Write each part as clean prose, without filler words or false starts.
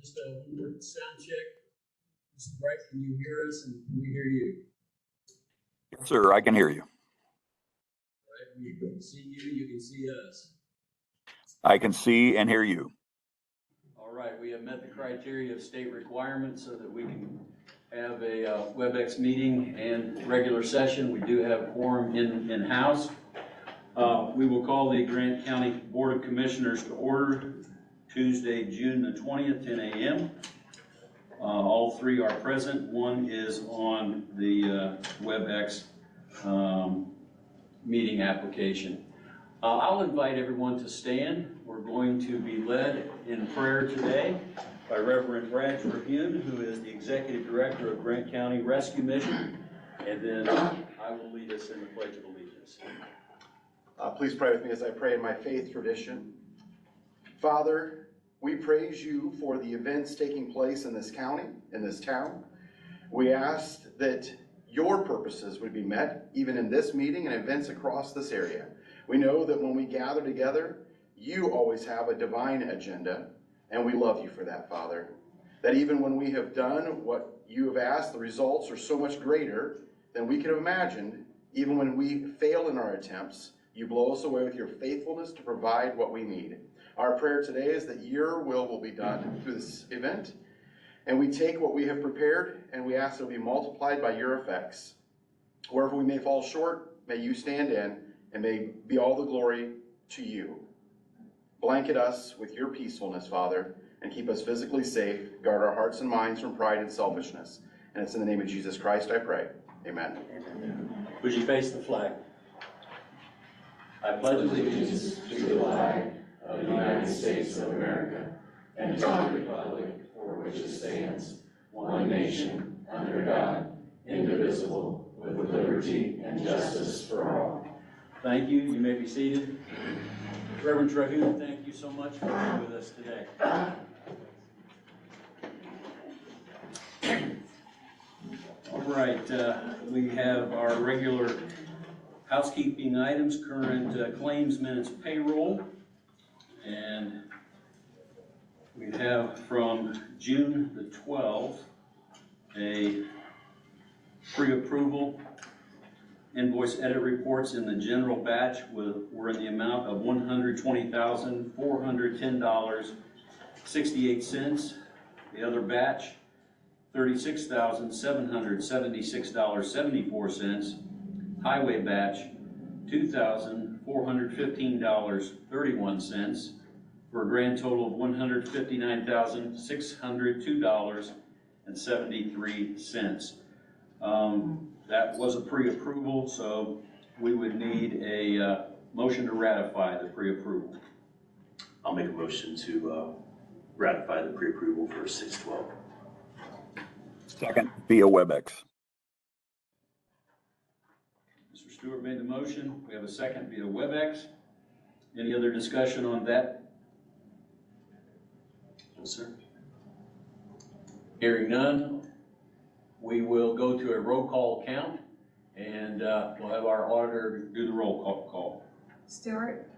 Just a sound check. Mr. Bright, can you hear us and can we hear you? Yes, sir, I can hear you. All right, we can see you, you can see us. I can see and hear you. All right, we have met the criteria of state requirements so that we can have a WebEx meeting and regular session. We do have quorum in-house. We will call the Grant County Board of Commissioners to order Tuesday, June the 20th, 10 a.m. All three are present. One is on the WebEx meeting application. I'll invite everyone to stand. We're going to be led in prayer today by Reverend Brad Trahune, who is the Executive Director of Grant County Rescue Mission, and then I will lead us in the Pledge of Allegiance. Please pray with me as I pray in my faith tradition. Father, we praise you for the events taking place in this county, in this town. We ask that your purposes would be met, even in this meeting and events across this area. We know that when we gather together, you always have a divine agenda, and we love you for that, Father. That even when we have done what you have asked, the results are so much greater than we could have imagined. Even when we fail in our attempts, you blow us away with your faithfulness to provide what we need. Our prayer today is that your will be done through this event, and we take what we have prepared and we ask it will be multiplied by your effects. Wherever we may fall short, may you stand in, and may be all the glory to you. Blanket us with your peacefulness, Father, and keep us physically safe. Guard our hearts and minds from pride and selfishness. And it's in the name of Jesus Christ I pray. Amen. Would you face the flag? I pledge allegiance to the flag of the United States of America and to the republic for which it stands, one nation, under God, indivisible, with liberty and justice for all. Thank you. You may be seated. Reverend Trahune, thank you so much for being with us today. All right, we have our regular housekeeping items, current claims, minutes, payroll, and we have from June the 12th a pre-approval invoice edit reports in the general batch were in the amount of $120,410.68. The other batch, $36,776.74. Highway batch, $2,415.31 for a grand total of $159,602.73. That was a pre-approval, so we would need a motion to ratify the pre-approval. I'll make a motion to ratify the pre-approval for 6/12. Second, via WebEx. Mr. Stewart made the motion. We have a second via WebEx. Any other discussion on that? No, sir. Hearing none, we will go to a roll call count, and we'll have our auditor do the roll call. Stewart?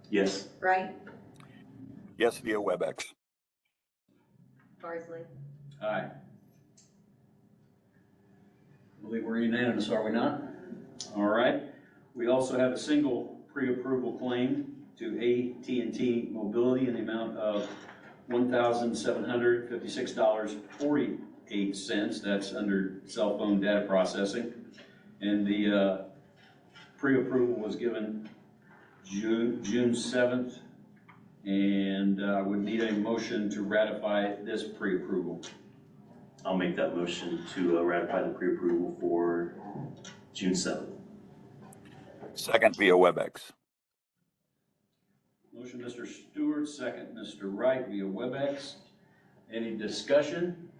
Yes. Wright? Yes, via WebEx. Barsley? Aye. I believe we're unanimous, are we not? All right. We also have a single pre-approval claim to AT&T Mobility in the amount of $1,756.48. That's under cell phone data processing. And the pre-approval was given June 7th. And I would need a motion to ratify this pre-approval. I'll make that motion to ratify the pre-approval for June 7th. Second, via WebEx. Motion, Mr. Stewart, second, Mr. Wright, via WebEx. Any discussion?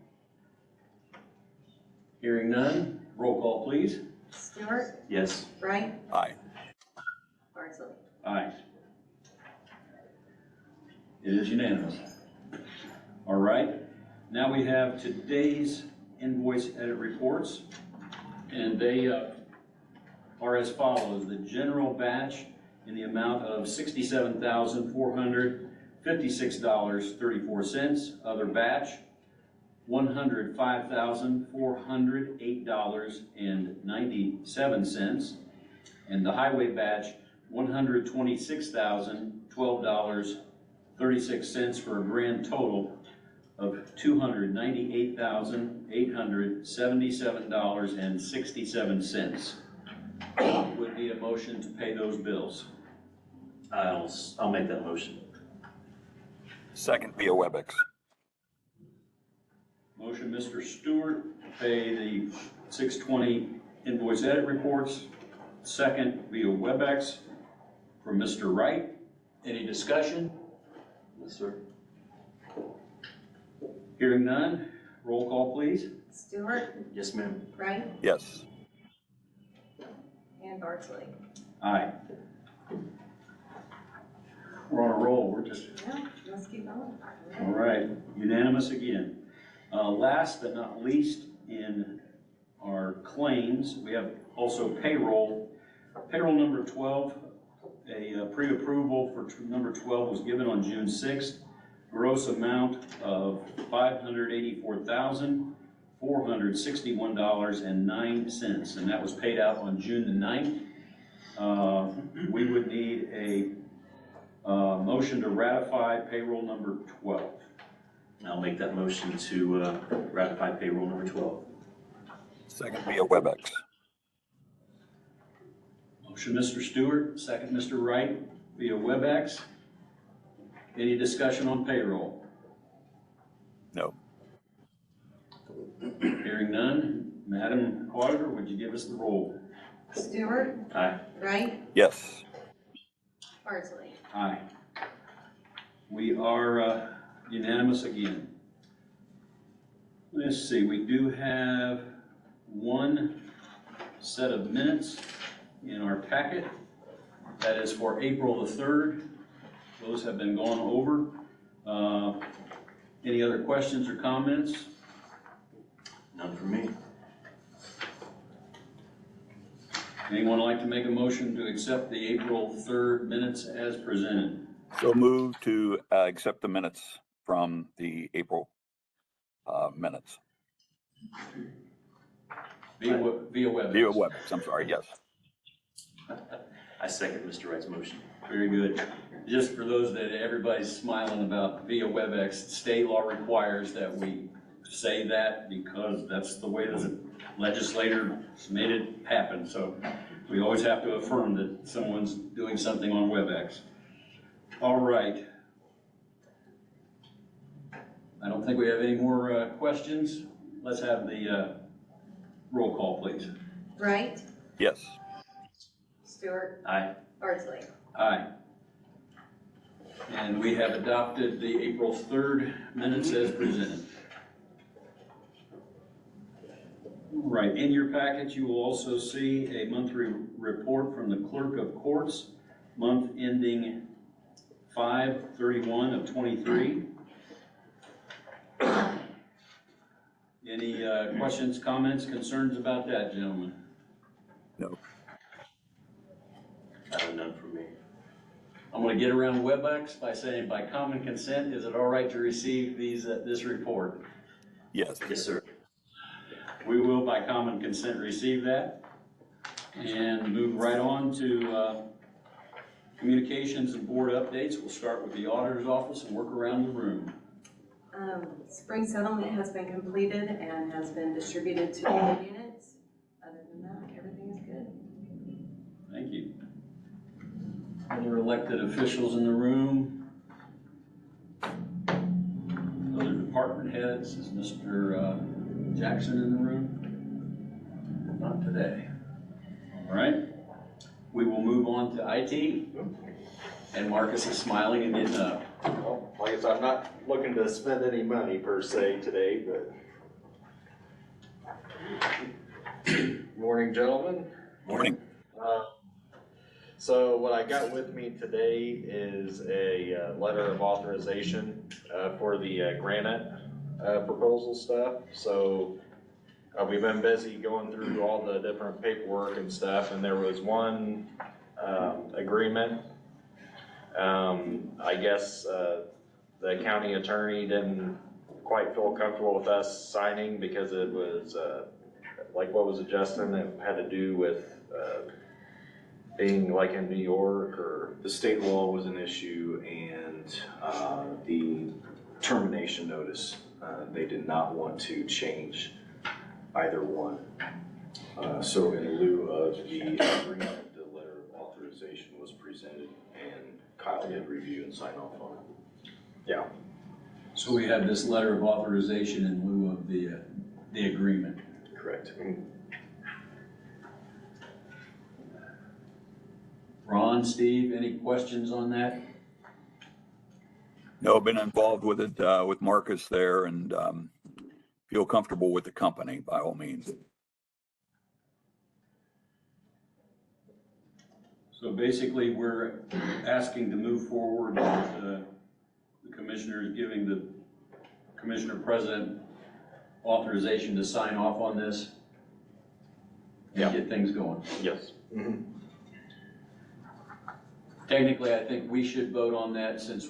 Hearing none, roll call, please. Stewart? Yes. Wright? Aye. Barsley? Aye. It is unanimous. All right, now we have today's invoice edit reports, and they are as follows. The general batch in the amount of $67,400 $56.34. Other batch, $105,408.97. And the highway batch, $126,012.36, for a grand total of $298,877.67. Would need a motion to pay those bills. I'll make that motion. Second via WebEx. Motion, Mr. Stewart, to pay the 620 invoice edit reports. Second via WebEx from Mr. Wright. Any discussion? Yes, sir. Hearing none, roll call please. Stewart, Yes, ma'am. Wright, Yes. and Barnsley. Aye. We're on a roll, we're just, Yeah, let's keep going. all right, unanimous again. Last but not least, in our claims, we have also payroll. Payroll number 12, a pre-approval for number 12 was given on June 6th. Gross amount of $584,461.09, and that was paid out on June the 9th. We would need a motion to ratify payroll number 12. I'll make that motion to ratify payroll number 12. Second via WebEx. Motion, Mr. Stewart, second, Mr. Wright, via WebEx. Any discussion on payroll? No. Hearing none, Madam Auditor, would you give us the roll? Stewart, Aye. Wright, Yes. Barnsley. Aye. We are unanimous again. Let's see, we do have one set of minutes in our packet. That is for April the 3rd. Those have been gone over. Any other questions or comments? None for me. Anyone like to make a motion to accept the April 3rd minutes as presented? So move to accept the minutes from the April minutes. Via WebEx. Via WebEx, I'm sorry, yes. I second Mr. Wright's motion. Very good. Just for those that everybody's smiling about via WebEx, state law requires that we say that because that's the way the legislator made it happen. So we always have to affirm that someone's doing something on WebEx. All right. I don't think we have any more questions. Let's have the roll call, please. Wright, Yes. Stewart, Aye. Barnsley. Aye. And we have adopted the April 3rd minutes as presented. All right, in your packet, you will also see a monthly report from the Clerk of Courts, month ending 5/31 of 23. Any questions, comments, concerns about that, gentlemen? No. None for me. I'm going to get around WebEx by saying, by common consent, is it all right to receive this report? Yes. Yes, sir. We will, by common consent, receive that and move right on to communications and board updates. We'll start with the auditor's office and work around the room. Spring settlement has been completed and has been distributed to all the units. Other than that, everything is good. Thank you. Other elected officials in the room? Other department heads? Is Mr. Jackson in the room? Not today. All right. We will move on to IT. And Marcus is smiling and getting up. Well, like I said, I'm not looking to spend any money per se today, but. Morning, gentlemen. Morning. So what I got with me today is a letter of authorization for the granite proposal stuff. So we've been busy going through all the different paperwork and stuff, and there was one agreement. I guess the county attorney didn't quite feel comfortable with us signing because it was, like what was it, Justin? It had to do with, being like in New York or, The state law was an issue and the termination notice, they did not want to change either one. So in lieu of the agreement, the letter of authorization was presented and Kyle did review and sign off on it. yeah. So we have this letter of authorization in lieu of the agreement. Correct. Ron, Steve, any questions on that? No, been involved with it, with Marcus there and, feel comfortable with the company by all means. So basically, we're asking to move forward with the commissioners giving the commissioner president authorization to sign off on this and get things going. Yes. Technically, I think we should vote on that since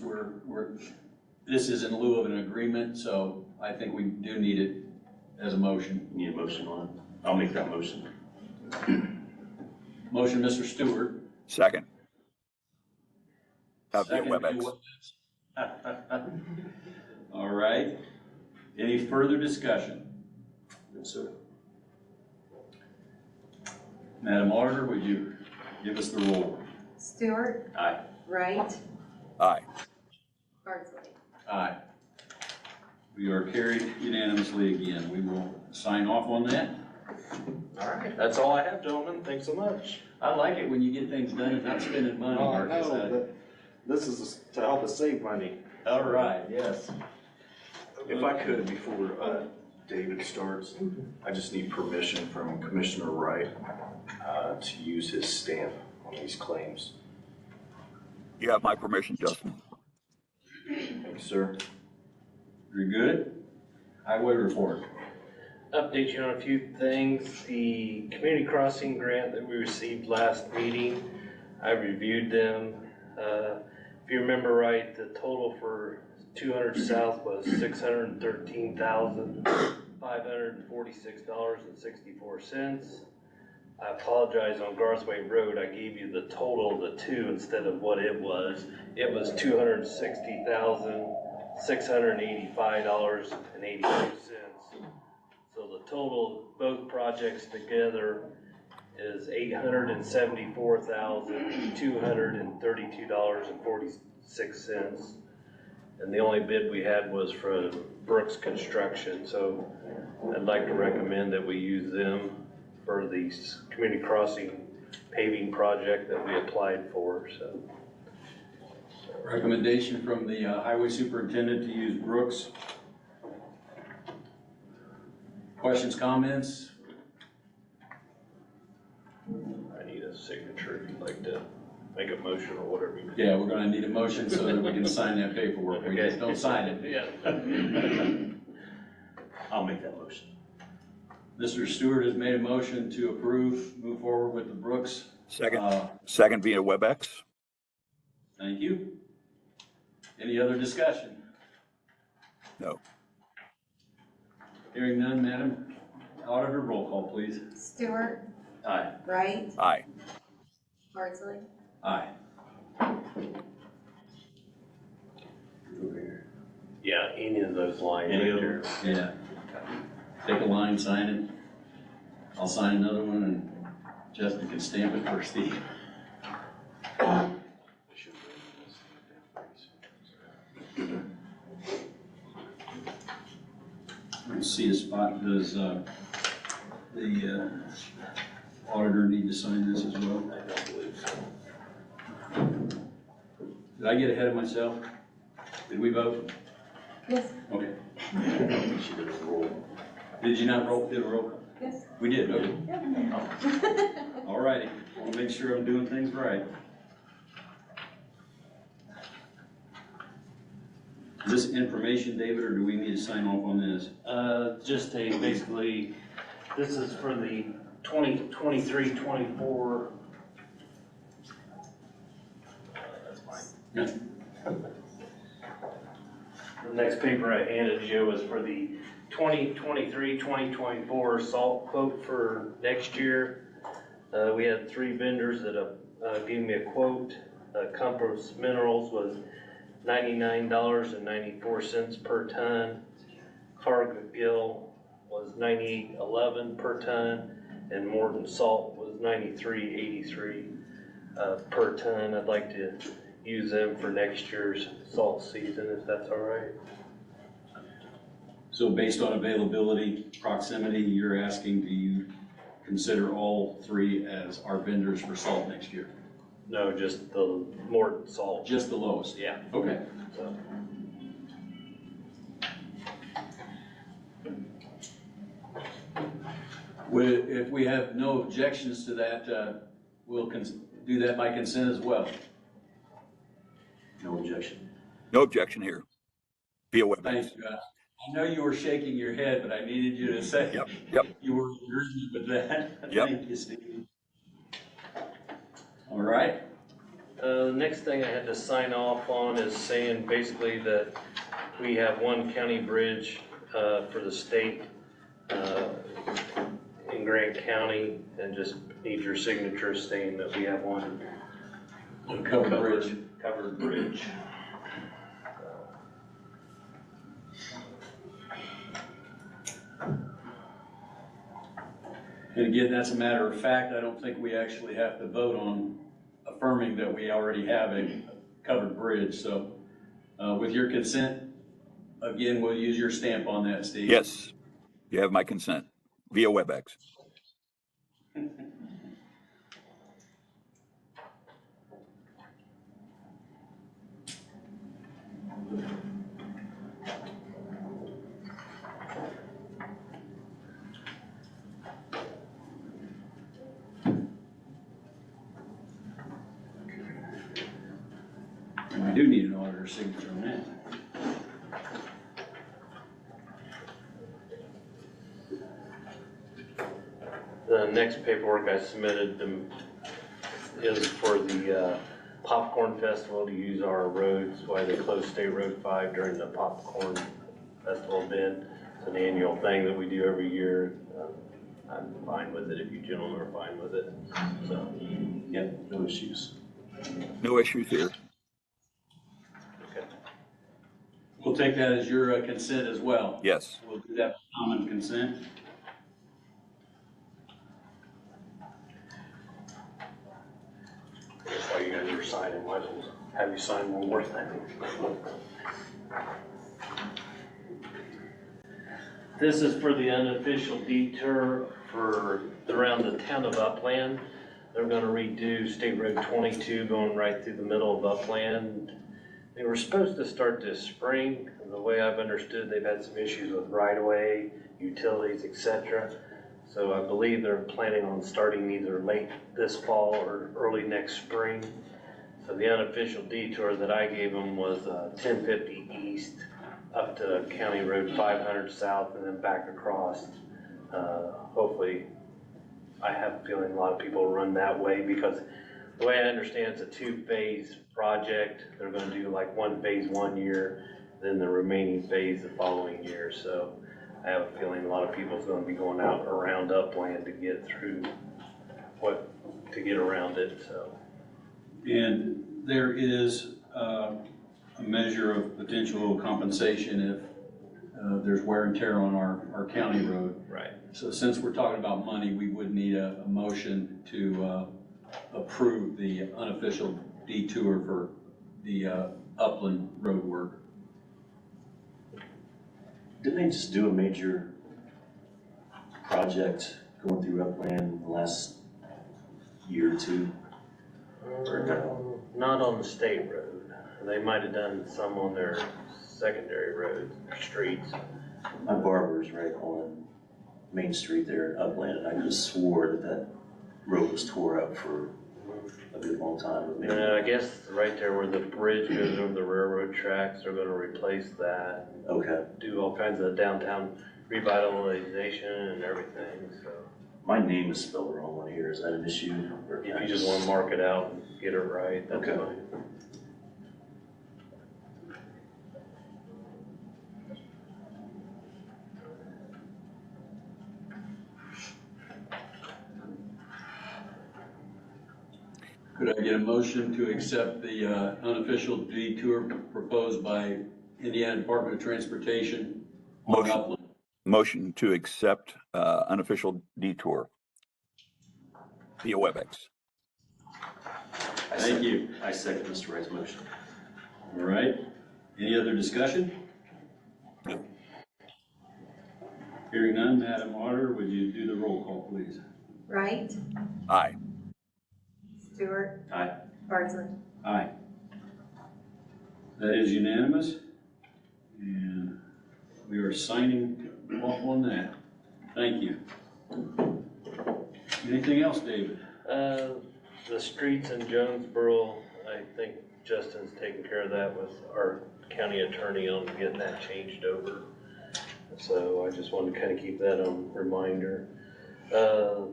this is in lieu of an agreement, so I think we do need it as a motion. Need a motion on it? I'll make that motion. Motion, Mr. Stewart. Second. Via Second, WebEx. All right. Any further discussion? Yes, sir. Madam Auditor, would you give us the roll? Stewart, Aye. Wright, Aye. Barnsley. Aye. We are carried unanimously again. We will sign off on that. All right, that's all I have, gentlemen. Thanks so much. I like it when you get things done and not spending money. Oh, I Marcus. know, but this is to help us save money. All right, yes. If I could, before David starts, I just need permission from Commissioner Wright to use his stamp on these claims. You have my permission, Justin. Thank you, sir. Very good. Highway report. Update you on a few things. The community crossing grant that we received last meeting, I reviewed them. If you remember right, the total for 200 South was $613,546.64. I apologize, on Garthwaite Road, I gave you the total of the two instead of what it was. It was $260,685.82. So the total, both projects together, is $874,232.46. And the only bid we had was from Brooks Construction, so I'd like to recommend that we use them for the community crossing paving project that we applied for, so. Recommendation from the highway superintendent to use Brooks. Questions, comments? I need a signature if you'd like to make a motion or whatever you. Yeah, we're gonna need a motion so that we can sign that paperwork. We just don't sign it. Yeah. I'll make that motion. Mr. Stewart has made a motion to approve, move forward with the Brooks. Second. Second via WebEx. Thank you. Any other discussion? No. Hearing none, Madam Auditor, roll call, please. Stewart, Aye. Wright, Aye. Barnsley. Aye. Yeah, any of those lines Any right of there. them? Yeah. Take a line, sign it. I'll sign another one and Justin can stamp it for Steve. Let's see a spot. Does the auditor need to sign this as well? I don't believe so. Did I get ahead of myself? Did we vote? Yes, Okay. She did a roll. Did you not did a roll call? yes. We did, okay. All righty. I'll make sure I'm doing things right. Is this information, David, or do we need to sign off on this? Just a, basically, this is for the 2023-24. That's mine. Yeah. The next paper I handed you was for the 2023-2024 salt quote for next year. We had 3 vendors that gave me a quote. Compass Minerals was $99.94 per ton. Cargill was $98.11 per ton, and Morton Salt was $93.83 per ton. I'd like to use them for next year's salt season, if that's all right. So based on availability, proximity, you're asking, do you consider all 3 as our vendors for salt next year? No, just the Morton Salt. Just the lowest? Yeah. Okay. So, If we have no objections to that, we'll do that by consent as well. No objection. No objection here. Via WebEx. Thanks, Scott. I know you were shaking your head, but I needed you to say Yep. you were agreeing with that. Yep. Thank you, Steve. All right. the next thing I had to sign off on is saying basically that we have one county bridge, for the state, in Grant County, and just need your signature saying that we have one Covered bridge. covered bridge. And again, that's a matter of fact. I don't think we actually have to vote on affirming that we already have a covered bridge. So with your consent, again, we'll use your stamp on that, Steve. Yes, you have my consent via WebEx. And we do need an auditor's signature on that. The next paperwork I submitted is for the Popcorn Festival to use our roads while they close State Road 5 during the Popcorn Festival event. It's an annual thing that we do every year. I'm fine with it if you gentlemen are fine with it. So, Yep, no issues. No issues here. okay. We'll take that as your consent as well. Yes. We'll do that common consent. While you guys are signing, might as well have you sign one more thing. This is for the unofficial detour for around the town of Upland. They're gonna redo State Road 22 going right through the middle of Upland. They were supposed to start this spring. The way I've understood, they've had some issues with right-of-way, utilities, etc. So I believe they're planning on starting either late this fall or early next spring. So the unofficial detour that I gave them was 1050 east up to County Road 500 south and then back across. Hopefully, I have a feeling a lot of people run that way because the way I understand it's a 2-phase project. They're gonna do like one phase 1 year, then the remaining phase the following year. So I have a feeling a lot of people's gonna be going out around Upland to get through to get around it, so. And there is a measure of potential compensation if there's wear and tear on our county road. Right. So since we're talking about money, we would need a motion to approve the unofficial detour for the Upland road work. Didn't they just do a major project going through Upland the last year or two? Or no? Not on the state road. They might have done some on their secondary roads, or streets. My barber's right on Main Street there in Upland, and I just swore that road was tore up for a good long time. But maybe- And I guess right there where the bridge goes over the railroad tracks, they're gonna replace that. Okay. Do all kinds of downtown revitalization and everything, so. My name is spelled wrong on here. Is that an issue? Or If can I you just wanna mark it out and get it right, that's Okay. fine. Could I get a motion to accept the unofficial detour proposed by Indiana Department of Transportation on Motion. Upland? Motion to accept unofficial detour via WebEx. Thank you. I second Mr. Wright's motion. All right. Any other discussion? Hearing none, Madam Auditor, would you do the roll call, please? Wright, Aye. Stewart, Aye. Bartley. Aye. That is unanimous, and we are signing off on that. Thank you. Anything else, David? The streets in Jonesboro, I think Justin's taking care of that with our county attorney on getting that changed over. So I just wanted to kind of keep that on reminder. The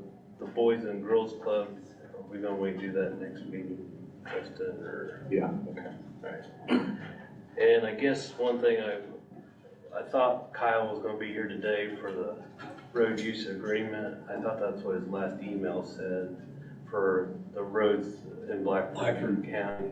Boys and Girls Club, are we gonna wait to do that next meeting, Justin, or? Yeah, okay. Alright. And I guess one thing I thought Kyle was gonna be here today for the road use agreement. I thought that's what his last email said for the roads in Blackford County.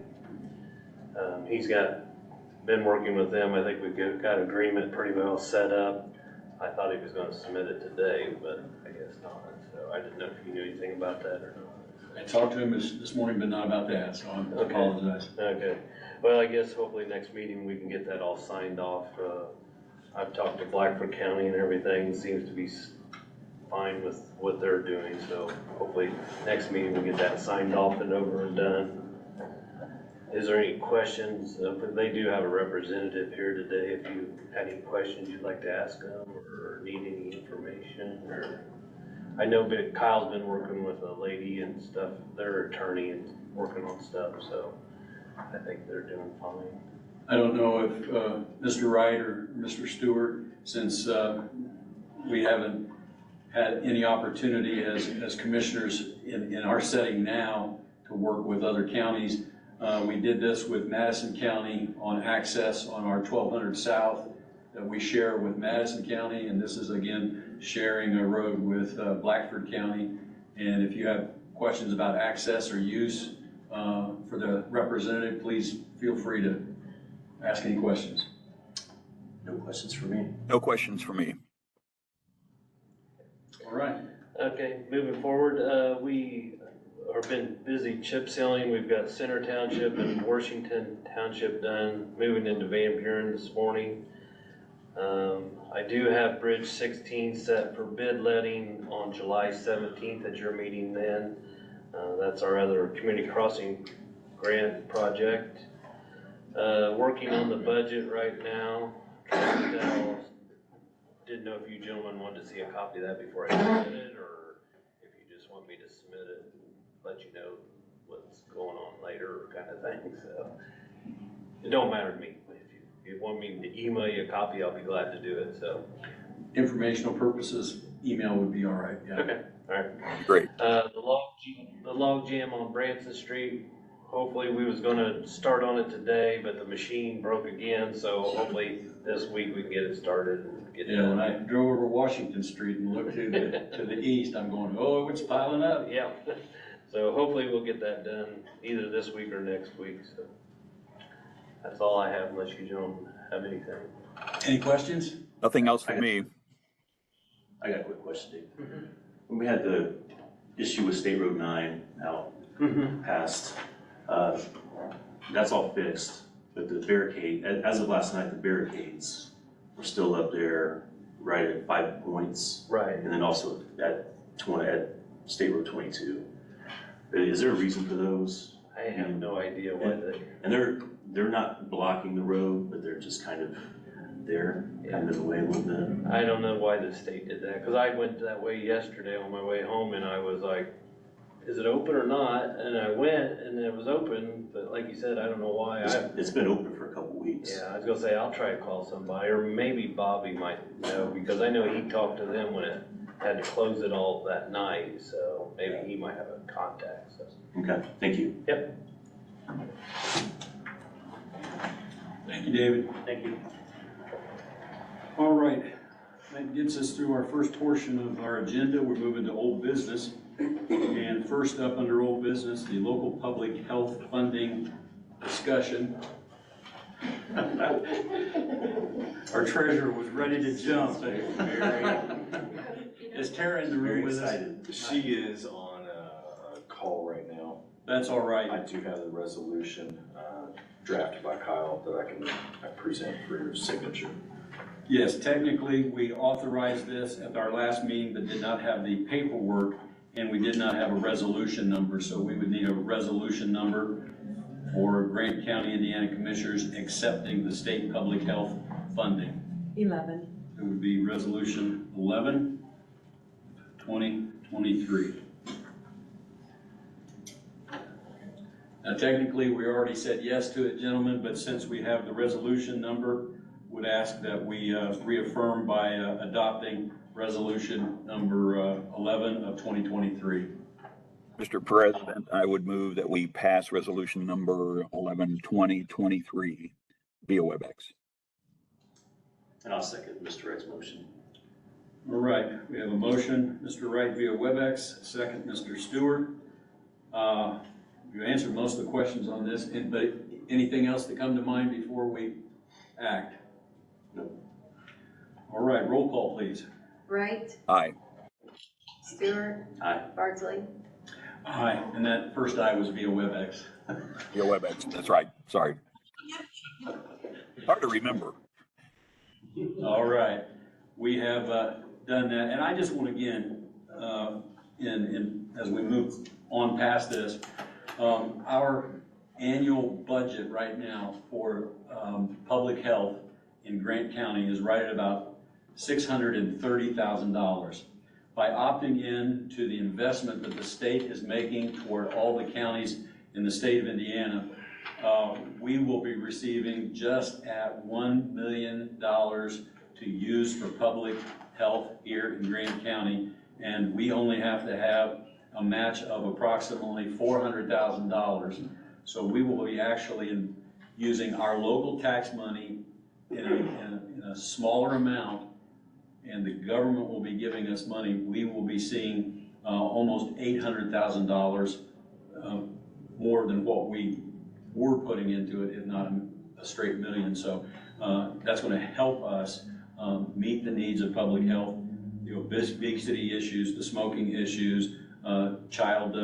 He's been working with them. I think we've got agreement pretty well set up. I thought he was gonna submit it today, but I guess not. So I didn't know if you knew anything about that or not. I talked to him this morning, but not about that, so I apologize. Okay, well, I guess hopefully next meeting we can get that all signed off. I've talked to Blackford County and everything seems to be fine with what they're doing, so hopefully next meeting we'll get that signed off and over and done. Is there any questions? They do have a representative here today. If you had any questions you'd like to ask them or need any information, or I know Kyle's been working with a lady and stuff, their attorney, and working on stuff, so I think they're doing fine. I don't know if Mr. Wright or Mr. Stewart, since we haven't had any opportunity as commissioners in our setting now to work with other counties. We did this with Madison County on access on our 1200 South that we share with Madison County, and this is again sharing a road with Blackford County. And if you have questions about access or use for the representative, please feel free to ask any questions. No questions for me. No questions for me. All right. Okay, moving forward, we have been busy chip sealing. We've got Center Township and Washington Township done, moving into Van Buren this morning. I do have Bridge 16 set for bid letting on July 17th at your meeting then. That's our other community crossing grant project. Working on the budget right now. Didn't know if you gentlemen wanted to see a copy of that before I submit it, or if you just want me to submit it and let you know what's going on later kind of thing, so. It don't matter to me. If you want me to email you a copy, I'll be glad to do it, so. Informational purposes, email would be all right, yeah. Okay, all right. Great. The log jam on Branson Street, hopefully we was gonna start on it today, but the machine broke again, so hopefully this week we can get it started and get it Yeah, when done. I drove over Washington Street and looked to the east, I'm going, oh, it's piling up. Yeah, so hopefully we'll get that done either this week or next week, so. That's all I have unless you gentlemen have anything. Any questions? Nothing else for me. I got a quick question, Dave. When we had the issue with State Road 9 out past, that's all fixed, but the barricade, as of last night, the barricades were still up there right at 5 points. Right. And then also at State Road 22. Is there a reason for those? I have no idea why they. And they're not blocking the road, but they're just kind of there, kind of in the way a little bit. I don't know why the state did that, because I went that way yesterday on my way home and I was like, is it open or not? And I went and it was open, but like you said, I don't know why. It's been open for a couple weeks. Yeah, I was gonna say, I'll try to call somebody, or maybe Bobby might know, because I know he talked to them when it had to close it all that night, so maybe he might have a contact, so. Okay, thank you. Yep. Thank you, David. Thank you. All right, that gets us through our first portion of our agenda. We're moving to old business. And first up under old business, the local public health funding discussion. Our treasurer was ready to jump. Is Tara in the room with us? She is on a call right now. That's all right. I do have the resolution drafted by Kyle that I present for your signature. Yes, technically, we authorized this at our last meeting, but did not have the paperwork, and we did not have a resolution number, so we would need a resolution number for Grant County, Indiana Commissioners accepting the state public health funding. 11. It would be Resolution 11, 2023. Now, technically, we already said yes to it, gentlemen, but since we have the resolution number, would ask that we reaffirm by adopting resolution number 11 of 2023. Mr. President, I would move that we pass resolution number 11, 2023 via WebEx. And I'll second Mr. Wright's motion. All right, we have a motion, Mr. Wright via WebEx, second, Mr. Stewart. You answered most of the questions on this, but anything else that come to mind before we act? No. All right, roll call, please. Wright, Aye. Stewart, Aye. Bardsley. Aye, and that first aye was via WebEx. Via WebEx, that's right, sorry. Hard to remember. All right, we have done that, and I just want to again, as we move on past this, our annual budget right now for public health in Grant County is right at about $630,000. By opting in to the investment that the state is making toward all the counties in the state of Indiana, we will be receiving just at $1 million to use for public health here in Grant County, and we only have to have a match of approximately $400,000. So we will be actually using our local tax money in a smaller amount, and the government will be giving us money. We will be seeing almost $800,000 more than what we were putting into it, if not a straight million. So that's going to help us meet the needs of public health, obesity issues, the smoking issues, child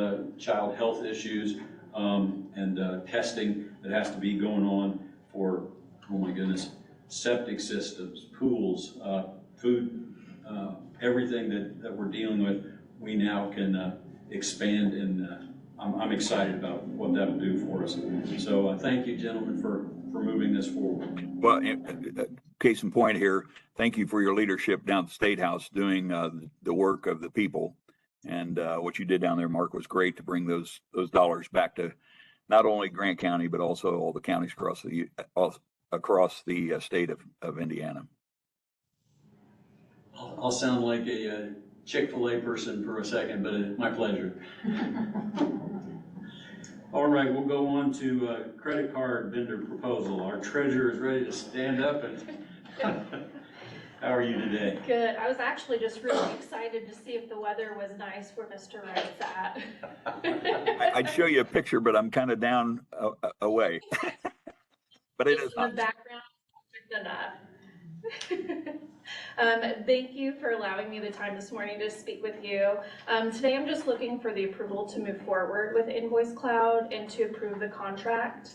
health issues, and testing that has to be going on for, oh my goodness, septic systems, pools, food, everything that we're dealing with, we now can expand, and I'm excited about what that will do for us. So thank you, gentlemen, for moving this forward. Well, case in point here, thank you for your leadership down at the State House doing the work of the people. And what you did down there, Mark, was great to bring those dollars back to not only Grant County, but also all the counties across the state of Indiana. I'll sound like a Chick-fil-A person for a second, but it's my pleasure. All right, we'll go on to credit card vendor proposal. Our treasurer is ready to stand up, and how are you today? Good. I was actually just really excited to see if the weather was nice where Mr. Wright's at. I'd show you a picture, but I'm kind of down away. But it is in the background enough. Thank you for allowing me the time this morning to speak with you. Today I'm just looking for the approval to move forward with Invoice Cloud and to approve the contract.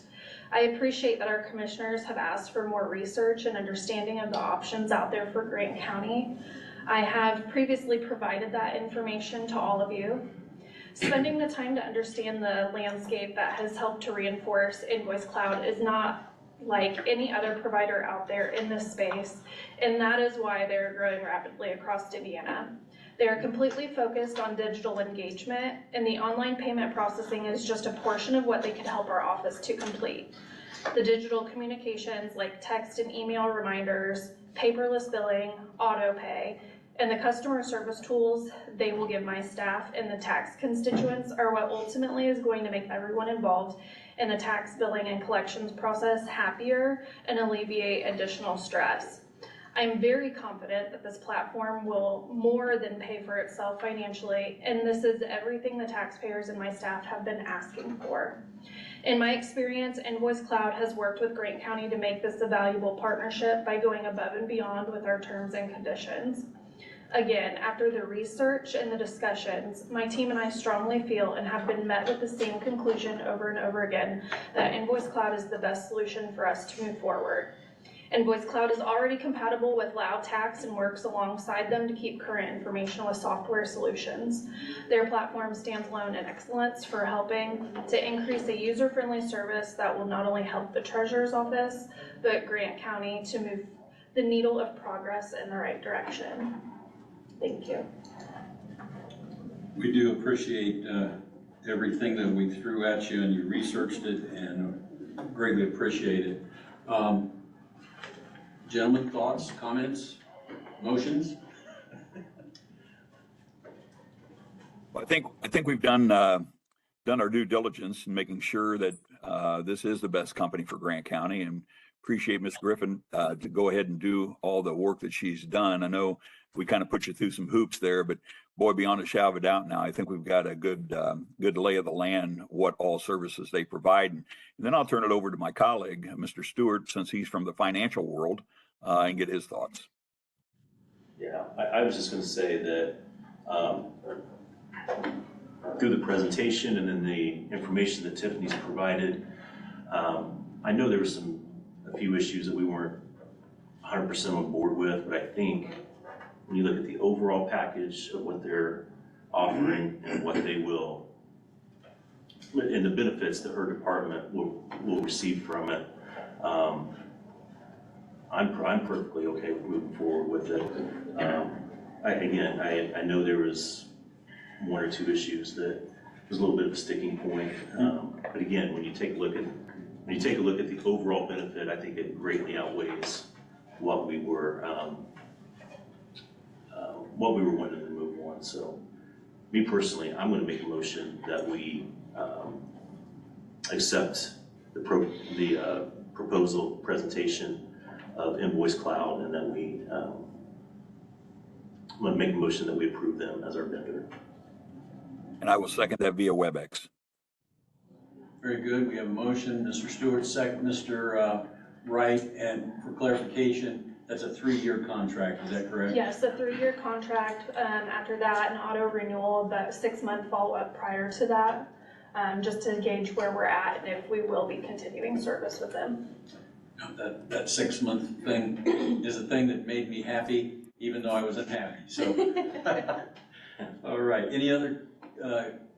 I appreciate that our commissioners have asked for more research and understanding of the options out there for Grant County. I have previously provided that information to all of you. Spending the time to understand the landscape that has helped to reinforce Invoice Cloud is not like any other provider out there in this space, and that is why they're growing rapidly across Indiana. They are completely focused on digital engagement, and the online payment processing is just a portion of what they can help our office to complete. The digital communications like text and email reminders, paperless billing, auto pay, and the customer service tools they will give my staff and the tax constituents are what ultimately is going to make everyone involved in the tax billing and collections process happier and alleviate additional stress. I'm very confident that this platform will more than pay for itself financially, and this is everything the taxpayers and my staff have been asking for. In my experience, Invoice Cloud has worked with Grant County to make this a valuable partnership by going above and beyond with our terms and conditions. Again, after the research and the discussions, my team and I strongly feel and have been met with the same conclusion over and over again that Invoice Cloud is the best solution for us to move forward. Invoice Cloud is already compatible with Lao Tax and works alongside them to keep current information with software solutions. Their platform stands alone in excellence for helping to increase a user-friendly service that will not only help the Treasurer's Office, but Grant County to move the needle of progress in the right direction. Thank you. We do appreciate everything that we threw at you, and you researched it, and greatly appreciate it. Gentlemen, thoughts, comments, motions? Well, I think we've done our due diligence in making sure that this is the best company for Grant County, and appreciate Ms. Griffin to go ahead and do all the work that she's done. I know we kind of put you through some hoops there, but boy, beyond a shadow of a doubt now, I think we've got a good lay of the land, what all services they provide. And then I'll turn it over to my colleague, Mr. Stewart, since he's from the financial world, and get his thoughts. Yeah, I was just gonna say that through the presentation and then the information that Tiffany's provided, I know there were a few issues that we weren't 100% on board with, but I think when you look at the overall package of what they're offering and what they will, and the benefits that her department will receive from it, I'm perfectly okay with moving forward with it. I know there was one or two issues that was a little bit of a sticking point, but again, when you take a look at the overall benefit, I think it greatly outweighs what we were wanting to move on. So, me personally, I'm going to make a motion that we accept the proposal presentation of Invoice Cloud, and that I'm going to make a motion that we approve them as our vendor. And I will second that via WebEx. Very good. We have a motion. Mr. Stewart, second. Mr. Wright, and for clarification, that's a 3-year contract, is that correct? Yes, a 3-year contract. After that, an auto renewal, but 6-month follow-up prior to that, just to gauge where we're at and if we will be continuing service with them. That 6-month thing is a thing that made me happy, even though I was unhappy, so. All right, any other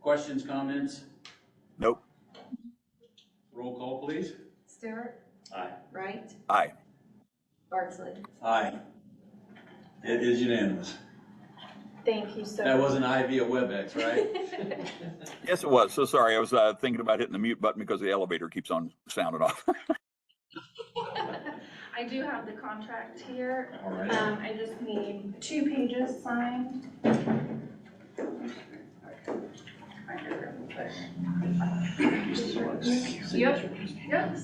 questions, comments? Nope. Roll call, please. Stewart? Aye. Wright? Aye. Bardsley? Aye. It is unanimous. Thank you so much. That was an aye via WebEx, right? Yes, it was. So sorry. I was thinking about hitting the mute button because the elevator keeps on sounding off. I do have the contract here. All right. I just need 2 pages signed. Yep. Yep.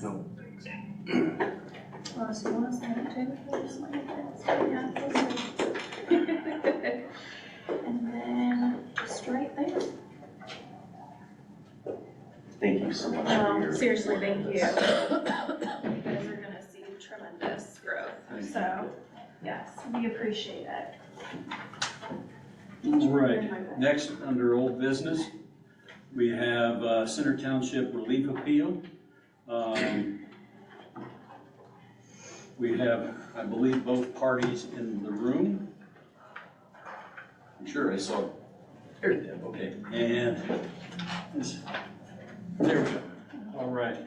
Well, so you want to sign it too? Just like this. Yeah. And then just right there. Thank you so much for your Seriously, thank you. You guys are gonna see tremendous growth, so, yes, we appreciate it. All right, next, under old business, we have Center Township Relief Appeal. We have, I believe, both parties in the room. I'm sure I saw, there you go, okay, and there we go. All right.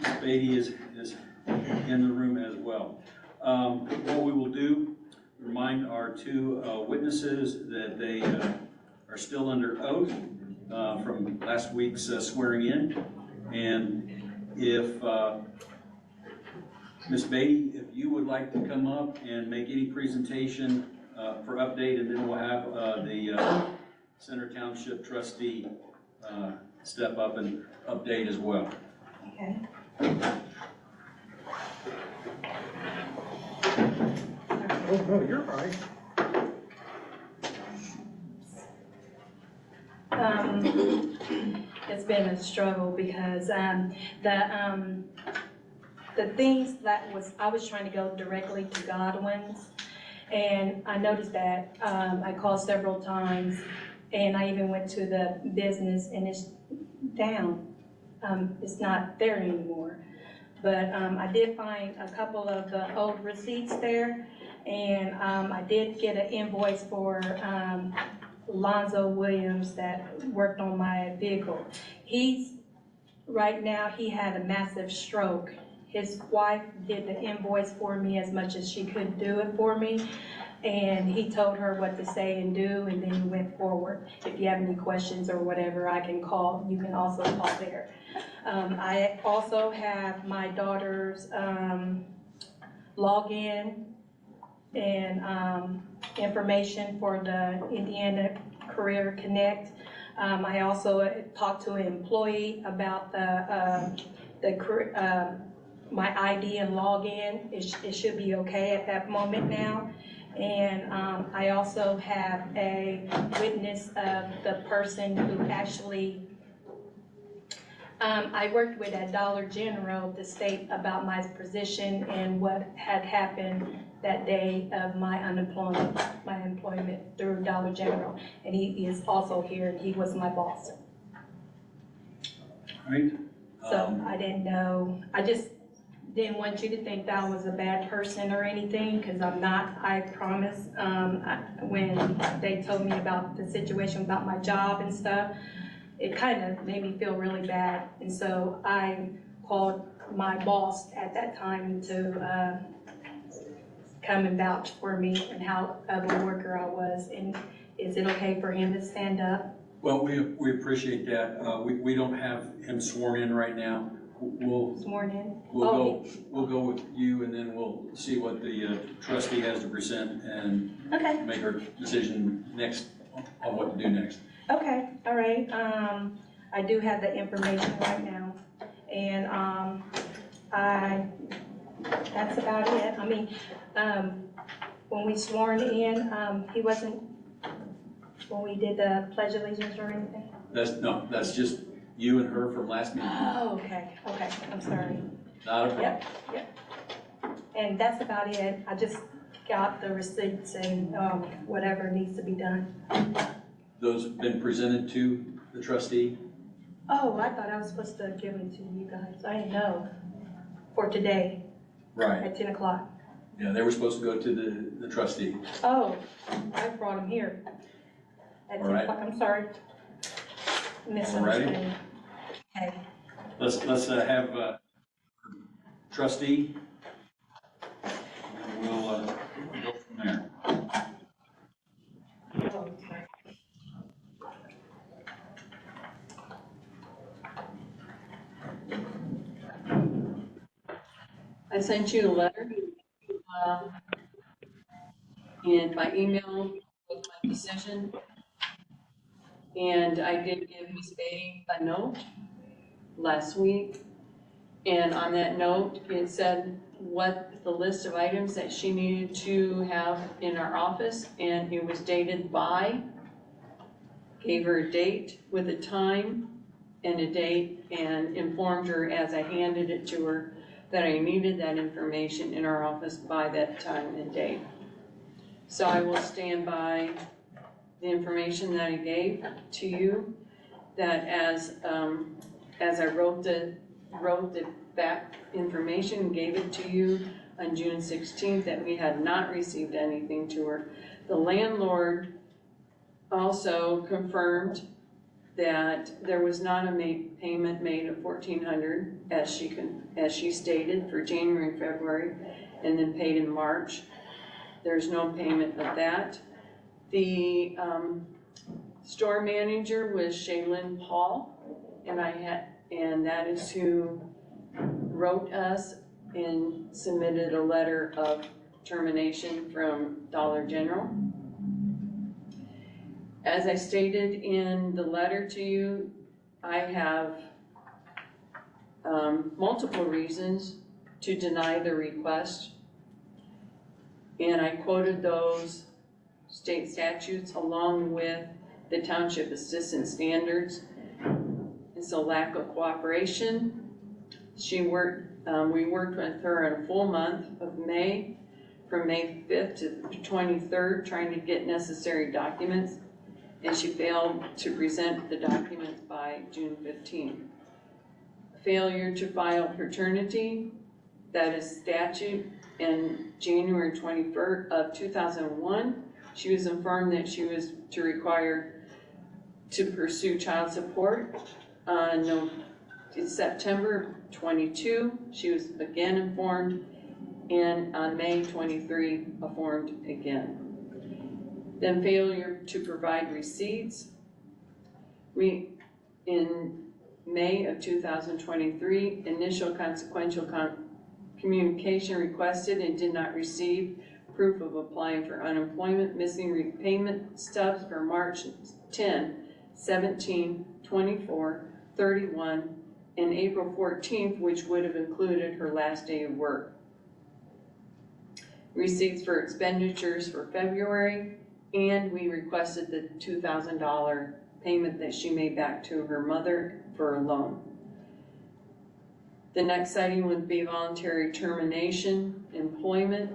Ms. Beatty is in the room as well. What we will do, remind our 2 witnesses that they are still under oath from last week's swearing in. And if Ms. Beatty, if you would like to come up and make any presentation for update, and then we'll have the Center Township trustee step up and update as well. Okay. Oh, no, you're right. It's been a struggle because, the things that I was trying to go directly to Godwin's. And I noticed that, I called several times and I even went to the business and it's down. It's not there anymore. But, I did find a couple of the old receipts there. And, I did get an invoice for, Lonzo Williams that worked on my vehicle. Right now, he had a massive stroke. His wife did the invoice for me as much as she could do it for me. And he told her what to say and do, and then we went forward. If you have any questions or whatever, I can call. You can also call there. I also have my daughter's login and information for the Indiana Career Connect. I also talked to an employee about my ID and login. It should be okay at that moment now. And I also have a witness of the person who actually, I worked with at Dollar General to state about my position and what had happened that day of my employment through Dollar General. And he is also here, and he was my boss. Right? So I didn't know, I just didn't want you to think that I was a bad person or anything, because I'm not, I promise. When they told me about the situation about my job and stuff, it kind of made me feel really bad. And so I called my boss at that time to come and vouch for me and how of a worker I was. And is it okay for him to stand up? Well, we appreciate that. We don't have him sworn in right now. Sworn in? We'll go with you, and then we'll see what the trustee has to present and Okay. make our decision next on what to do next. Okay, all right. I do have the information right now. And that's about it. I mean, when we sworn in, he wasn't, when we did the Pledge of Allegiance or anything? That's just you and her from last meeting. Oh, okay, I'm sorry. Not a problem. Yep. And that's about it. I just got the receipts and whatever needs to be done. Those have been presented to the trustee? Oh, I thought I was supposed to give them to you guys. I didn't know. For today. Right. At 10 o'clock. Yeah, they were supposed to go to the trustee. Oh, I brought them here. At 10 All right. o'clock. I'm sorry. Misunderstanding. Okay. Let's have trustee. And we'll go from there. Oh, sorry. I sent you a letter, and by email with my decision. And I did give Ms. Beatty a note last week. And on that note, it said what the list of items that she needed to have in our office, and it was dated by, gave her a date with a time and a date, and informed her as I handed it to her that I needed that information in our office by that time and date. So I will stand by the information that I gave to you, that as I wrote the back information and gave it to you on June 16th, that we had not received anything to her. The landlord also confirmed that there was not a payment made of $1,400 as she stated for January and February, and then paid in March. There's no payment of that. The store manager was Shaylin Paul, and that is who wrote us and submitted a letter of termination from Dollar General. As I stated in the letter to you, I have multiple reasons to deny the request. And I quoted those state statutes along with the township assistance standards. It's a lack of cooperation. We worked with her in a full month of May, from May 5th to 23rd, trying to get necessary documents, and she failed to present the documents by June 15th. Failure to file paternity, that is statute, in January 21st of 2001. She was informed that she was to pursue child support. In September 22, she was again informed, and on May 23, informed again. Then failure to provide receipts. In May of 2023, initial consequential communication requested and did not receive proof of applying for unemployment, missing repayment stubs for March 10, 17, 24, 31, and April 14th, which would have included her last day of work. Receipts for expenditures for February, and we requested the $2,000 payment that she made back to her mother for a loan. The next citing would be voluntary termination, employment.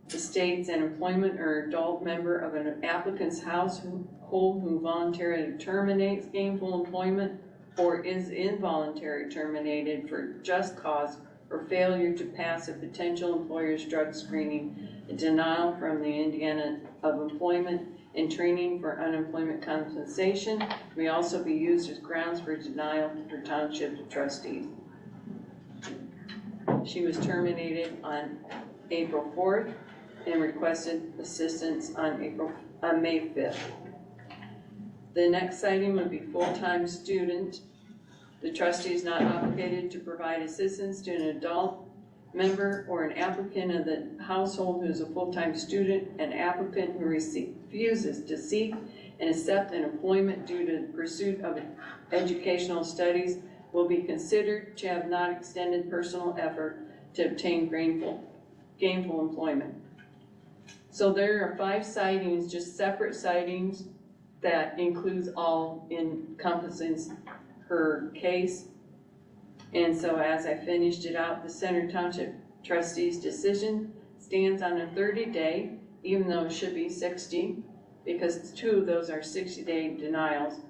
The states an employment or adult member of an applicant's household who voluntarily terminates gainful employment or is involuntary terminated for just cause or failure to pass a potential employer's drug screening, a denial from the Indiana of Employment and Training for unemployment compensation may also be used as grounds for denial for township trustees. She was terminated on April 4th and requested assistance on May 5th. The next citing would be full-time student. The trustee is not obligated to provide assistance to an adult member or an applicant of the household who is a full-time student. An applicant who refuses to seek and accept an employment due to the pursuit of educational studies will be considered to have not extended personal effort to obtain gainful employment. So there are 5 citings, just separate citings, that includes all encompasses her case. And so as I finished it out, the Center Township trustee's decision stands on a 30-day, even though it should be 60, because 2 of those are 60-day denials.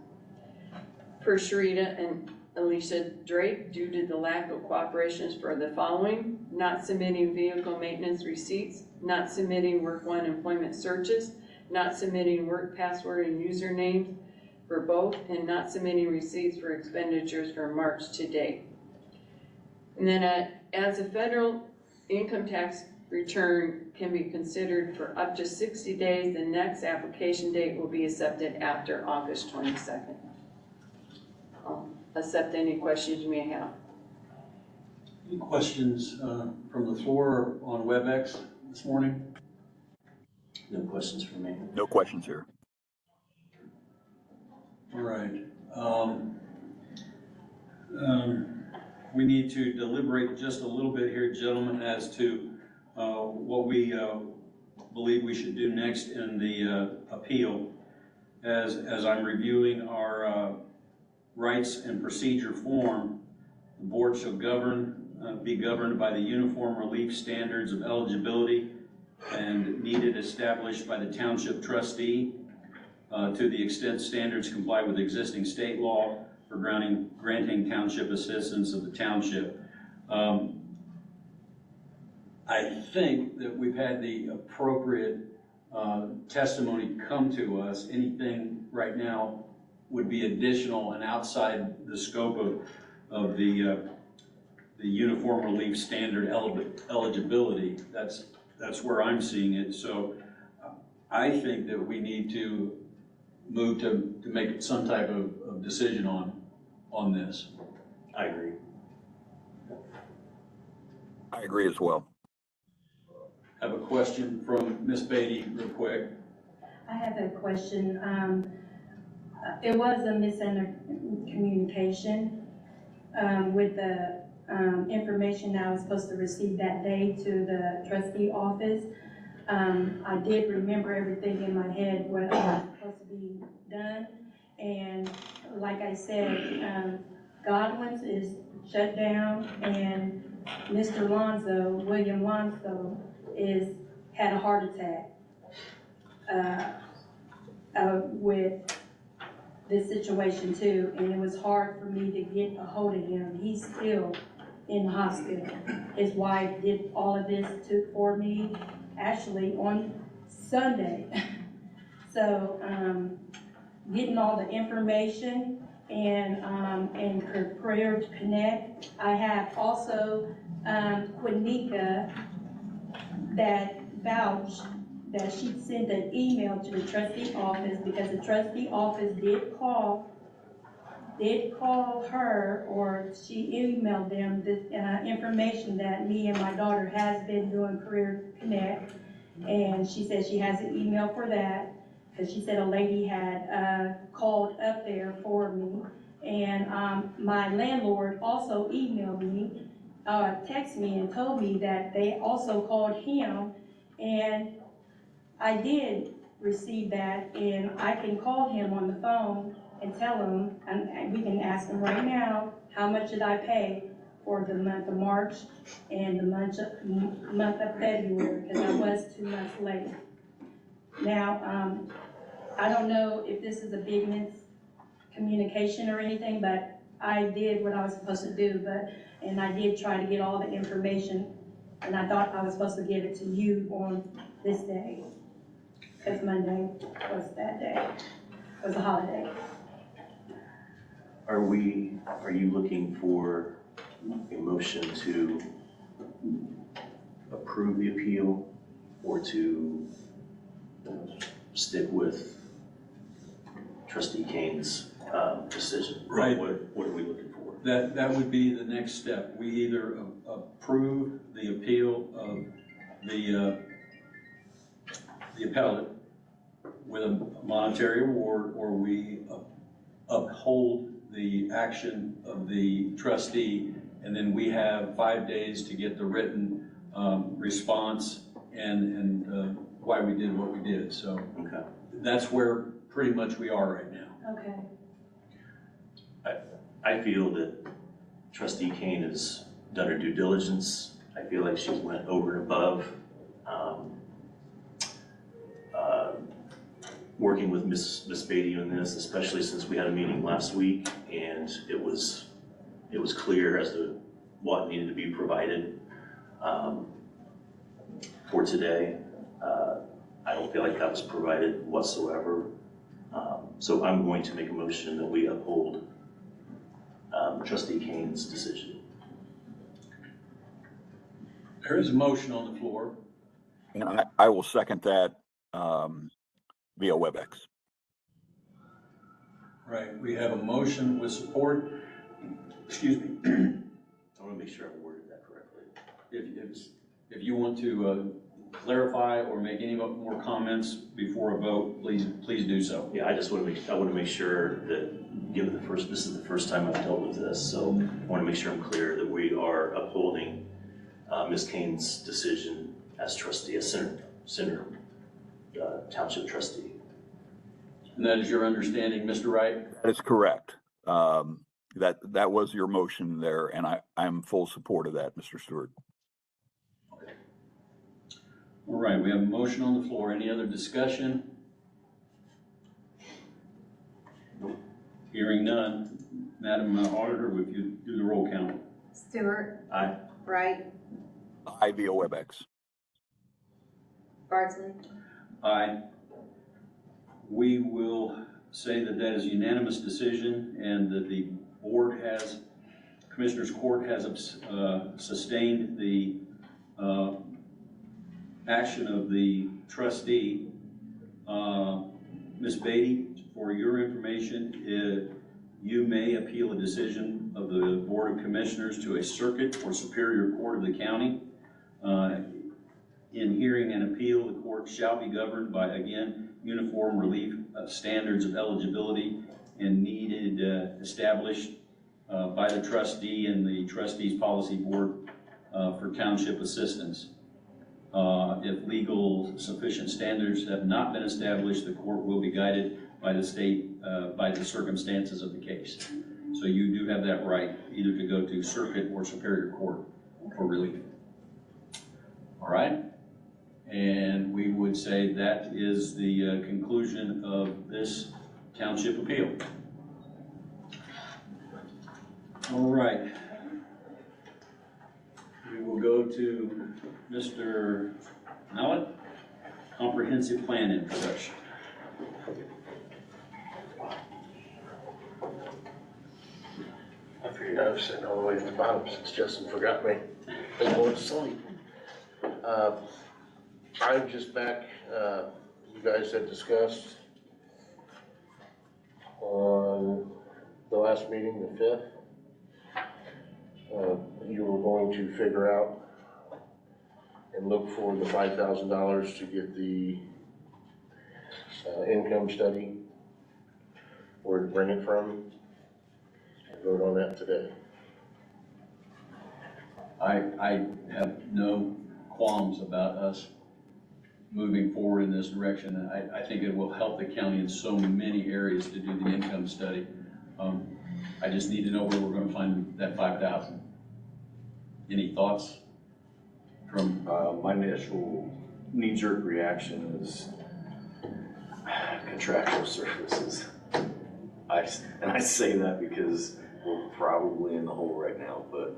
Per Sharita and Alicia Drake, due to the lack of cooperation for the following: not submitting vehicle maintenance receipts, not submitting work one employment searches, not submitting work password and usernames for both, and not submitting receipts for expenditures from March to date. And then as a federal income tax return can be considered for up to 60 days, the next application date will be accepted after August 22nd. I'll accept any questions you may have. Any questions from the floor on WebEx this morning? No questions from me. No questions here. All right. We need to deliberate just a little bit here, gentlemen, as to what we believe we should do next in the appeal. As I'm reviewing our rights and procedure form, the board shall be governed by the uniform relief standards of eligibility and needed established by the township trustee to the extent standards comply with existing state law for granting township assistance of the township. I think that we've had the appropriate testimony come to us. Anything right now would be additional and outside the scope of the uniform relief standard eligibility. That's where I'm seeing it. So I think that we need to move to make some type of decision on this. I agree. I agree as well. I have a question from Ms. Beatty real quick. I have a question. It was a miscommunication with the information that I was supposed to receive that day to the trustee office. I did remember everything in my head, what was supposed to be done. And like I said, Godwin's is shut down, and Mr. Lonzo, William Lonzo, had a heart attack with this situation too, and it was hard for me to get a hold of him. He's still in the hospital. His wife did all of this for me, actually on Sunday. So, getting all the information and Prayer to Connect. I have also Quinika that vouched that she sent an email to the trustee office, because the trustee office did call her, or she emailed them the information that me and my daughter has been doing Career Connect. And she said she has an email for that, because she said a lady had called up there for me. And my landlord also emailed me, texted me and told me that they also called him, and I did receive that, and I can call him on the phone and tell him, and we can ask him right now, how much did I pay for the month of March and the month of February, because I was 2 months late. Now, I don't know if this is a big miscommunication or anything, but I did what I was supposed to do, and I did try to get all the information, and I thought I was supposed to give it to you on this day, because Monday was that day. It was a holiday. Are you looking for a motion to approve the appeal or to stick with Trustee Kane's decision? Right. What are we looking for? That would be the next step. We either approve the appeal of the appellate with a monetary award, or we uphold the action of the trustee, and then we have 5 days to get the written response and why we did what we did. So Okay. that's where pretty much we are right now. Okay. I feel that Trustee Kane has done her due diligence. I feel like she's went over and above. Working with Ms. Beatty on this, especially since we had a meeting last week and it was clear as to what needed to be provided for today. I don't feel like that was provided whatsoever. So I'm going to make a motion that we uphold Trustee Kane's decision. There is a motion on the floor. And I will second that via WebEx. Right, we have a motion with support. Excuse me. I want to make sure I worded that correctly. If you want to clarify or make any more comments before a vote, please do so. Yeah, I want to make sure that, given this is the first time I've dealt with this, so I want to make sure I'm clear that we are upholding Ms. Kane's decision as trustee, as Center Township trustee. And that is your understanding, Mr. Wright? That is correct. That was your motion there, and I'm full support of that, Mr. Stewart. All right, we have a motion on the floor. Any other discussion? Hearing none. Madam Auditor, would you do the roll count? Stewart. Aye. Wright. I via WebEx. Bardsley. Aye. We will say that that is a unanimous decision and that the board has, Commissioners Court has sustained the action of the trustee. Ms. Beatty, for your information, you may appeal a decision of the Board of Commissioners to a circuit or superior court of the county. In hearing an appeal, the court shall be governed by, again, uniform relief standards of eligibility and needed established by the trustee and the trustees policy board for township assistance. If legal sufficient standards have not been established, the court will be guided by the state, by the circumstances of the case. So you do have that right, either to go to circuit or superior court for relief. All right? And we would say that is the conclusion of this township appeal. All right. We will go to Mr. Mallett, comprehensive plan introduction. I figured I was sitting all the way at the bottom since Justin forgot me. Been going to sleep. I'm just back, you guys had discussed on the last meeting, the 5th. You were going to figure out and look for the $5,000 to get the income study, where to bring it from, and vote on that today. I have no qualms about us moving forward in this direction. I think it will help the county in so many areas to do the income study. I just need to know where we're gonna find that 5,000. Any thoughts from? My initial knee-jerk reaction is contractual services. I say that because we're probably in the hole right now, but.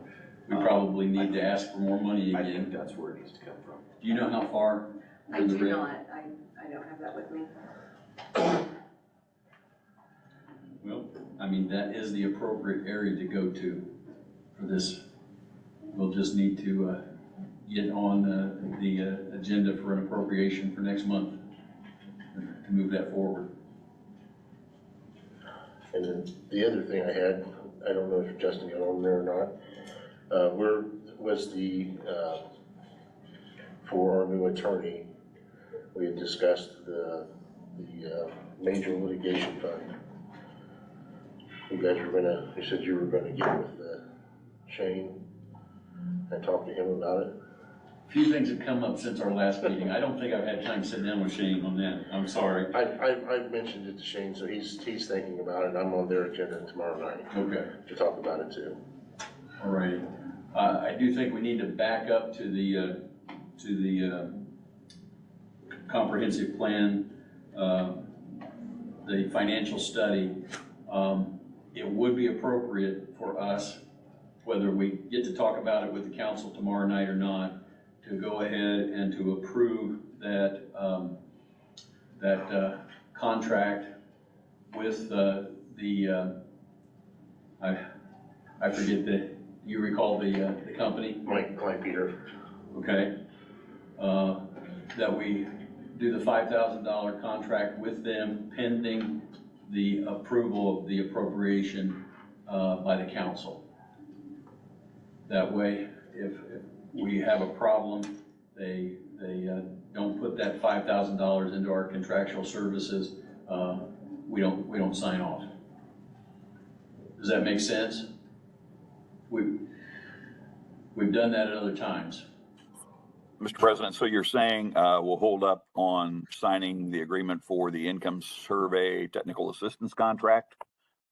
We probably need to ask for more money I again. think that's where it needs to come from. Do you know how far? I do not, I don't have that with me. Well, I mean, that is the appropriate area to go to for this. We'll just need to get on the agenda for an appropriation for next month to move that forward. And then the other thing I had, I don't know if Justin got on there or not, for our new attorney, we had discussed the major litigation fund. You guys were you said you were gonna get with Shane and talk to him about it. A few things have come up since our last meeting. I don't think I've had time to sit down with Shane on that. I'm sorry. I've mentioned it to Shane, so he's thinking about it. I'm on their agenda tomorrow night. Okay. To talk about it too. All right. I do think we need to back up to the comprehensive plan, the financial study. It would be appropriate for us, whether we get to talk about it with the council tomorrow night or not, to go ahead and to approve that, contract with I forget you recall the company? Mike Peter. Okay. That we do the $5,000 contract with them pending the approval of the appropriation by the council. That way, if we have a problem, they don't put that $5,000 into our contractual services, we don't sign off. Does that make sense? We've done that at other times. Mr. President, so you're saying we'll hold up on signing the agreement for the income survey technical assistance contract,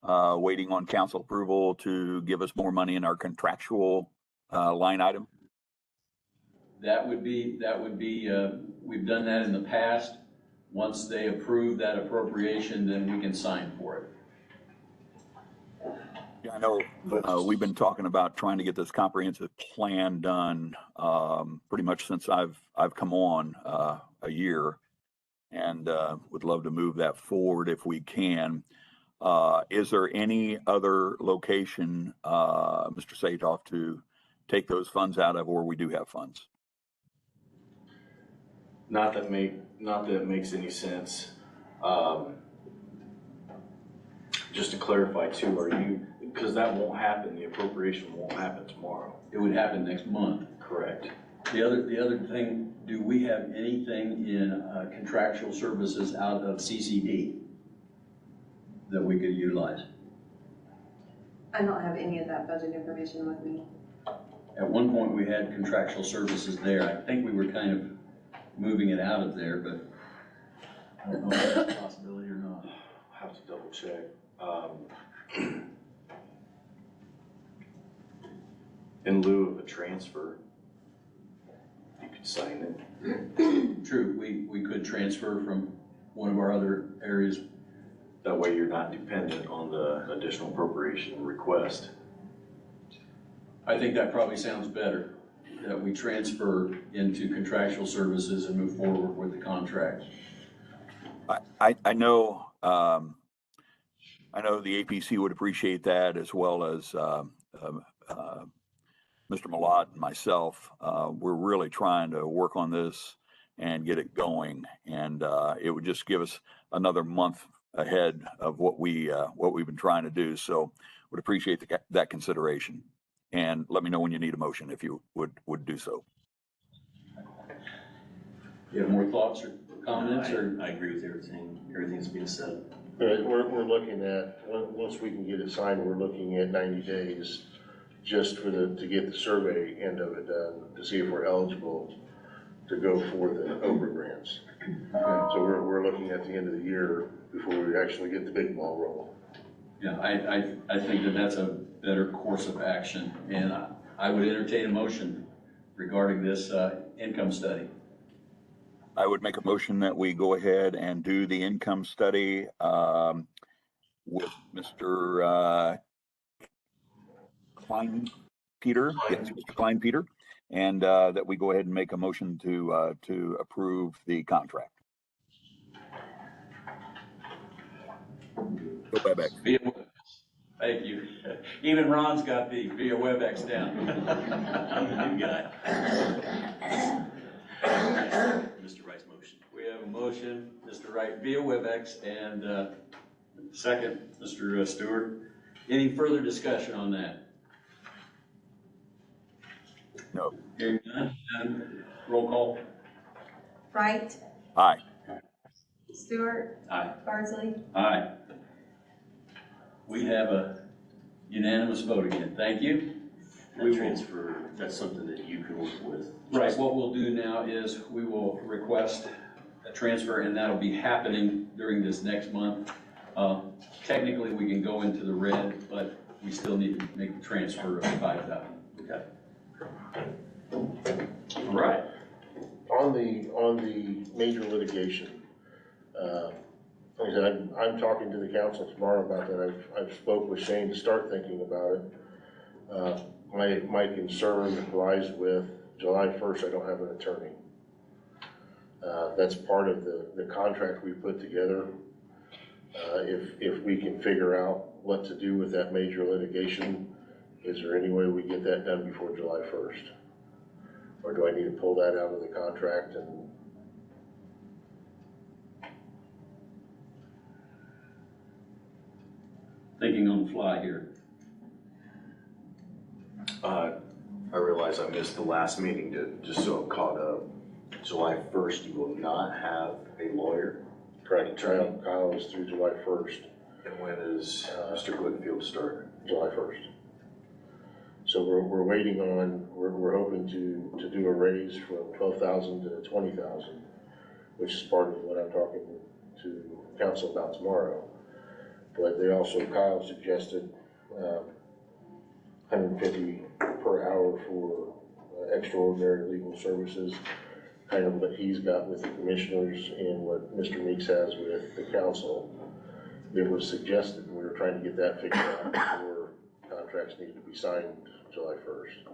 waiting on council approval to give us more money in our contractual line item? That would be, we've done that in the past. Once they approve that appropriation, then we can sign for it. Yeah, I know we've been talking about trying to get this comprehensive plan done pretty much since I've come on a year, and would love to move that forward if we can. Is there any other location, Mr. Satoff, to take those funds out of, or we do have funds? Not that it makes any sense. Just to clarify too, because that won't happen, the appropriation won't happen tomorrow. It would happen next month. Correct. The other thing, do we have anything in contractual services out of CCD that we could utilize? I don't have any of that budget information with me. At one point, we had contractual services there. I think we were kind of moving it out of there, but I don't know if that's a possibility or not. I'll have to double check. In lieu of a transfer, you could sign it. True, we could transfer from one of our other areas. That way you're not dependent on the additional appropriation request. I think that probably sounds better, that we transfer into contractual services and move forward with the contract. I know the APC would appreciate that, as well as Mr. Malott and myself. We're really trying to work on this and get it going, and it would just give us another month ahead of what we've been trying to do. So would appreciate that consideration. And let me know when you need a motion if you would do so. You have more thoughts or comments, or? I agree with everything's being said. We're looking at, once we can get it signed, we're looking at 90 days just for to get the survey end of it done, to see if we're eligible to go for the OBRA grants. So we're looking at the end of the year before we actually get the big ball rolling. Yeah, I think that that's a better course of action, and I would entertain a motion regarding this income study. I would make a motion that we go ahead and do the income study with Mr. Klein Peter, yes, Mr. Klein Peter, and that we go ahead and make a motion to approve the contract. Go WebEx. Via WebEx. Thank you. Even Ron's got the via WebEx down. New guy. Mr. Wright's motion. We have a motion, Mr. Wright, via WebEx, and second, Mr. Stewart. Any further discussion on that? No. Hearing none, roll call. Wright, Aye. Stewart, Aye. Bardsley. Aye. We have a unanimous vote again. Thank you. That transfer, that's something that you can work with. Right, what we'll do now is we will request a transfer, and that'll be happening during this next month. Technically, we can go into the red, but we still need to make the transfer of $5,000. Okay. All right. On the major litigation, like I said, I'm talking to the council tomorrow about that. I've spoke with Shane to start thinking about it. My concern lies with July 1st, I don't have an attorney. That's part of the contract we put together. If we can figure out what to do with that major litigation, is there any way we get that done before July 1st? Or do I need to pull that out of the contract and? Thinking on the fly here. I realize I missed the last meeting, just so I'm caught up. July 1st, you will not have a lawyer. Correct. Kyle is through July 1st. And when is Mr. Glenfield start? July 1st. So we're waiting on, we're hoping to do a raise from 12,000 to 20,000, which is part of what I'm talking to council about tomorrow. But they also, Kyle suggested 150 per hour for extraordinary legal services, kind of what he's got with the commissioners and what Mr. Meeks has with the council. It was suggested, and we were trying to get that figured out before contracts needed to be signed July 1st.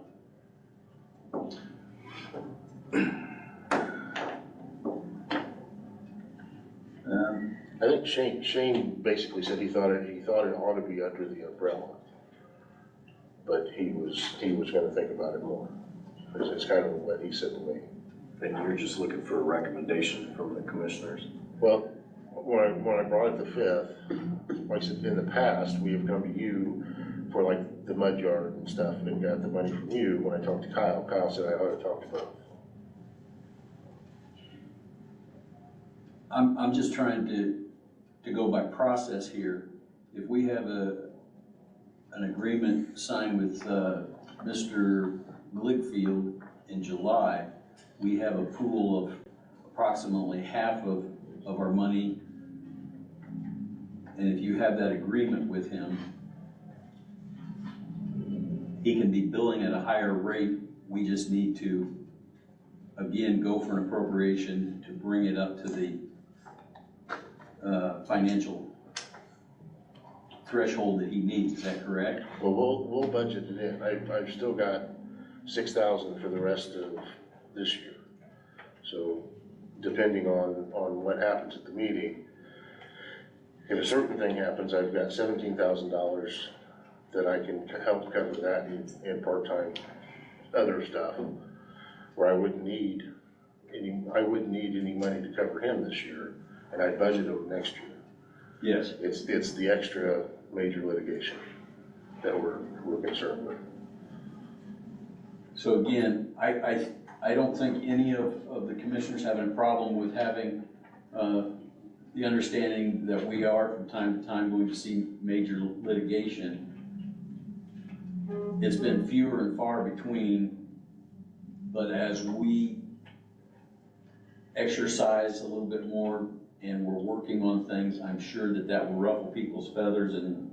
I think Shane basically said he thought it ought to be under the umbrella, but he was going to think about it more. It's kind of what he said to me. And you're just looking for a recommendation from the commissioners? Well, when I brought it the 5th, like I said, in the past, we have come to you for like the mud yard and stuff, and got the money from you. When I talked to Kyle said I ought to talk to both. I'm just trying to go by process here. If we have an agreement signed with Mr. Gligfield in July, we have a pool of approximately half of our money. And if you have that agreement with him, he can be billing at a higher rate. We just need to, again, go for an appropriation to bring it up to the financial threshold that he needs. Is that correct? Well, we'll budget it in. I've still got 6,000 for the rest of this year. So depending on what happens at the meeting, if a certain thing happens, I've got $17,000 that I can help cover that in part-time other stuff, where I wouldn't need any money to cover him this year, and I budget over next year. Yes. It's the extra major litigation that we're concerned with. So again, I don't think any of the commissioners have a problem with having the understanding that we are from time to time going to see major litigation. It's been fewer and far between, but as we exercise a little bit more and we're working on things, I'm sure that will ruffle people's feathers and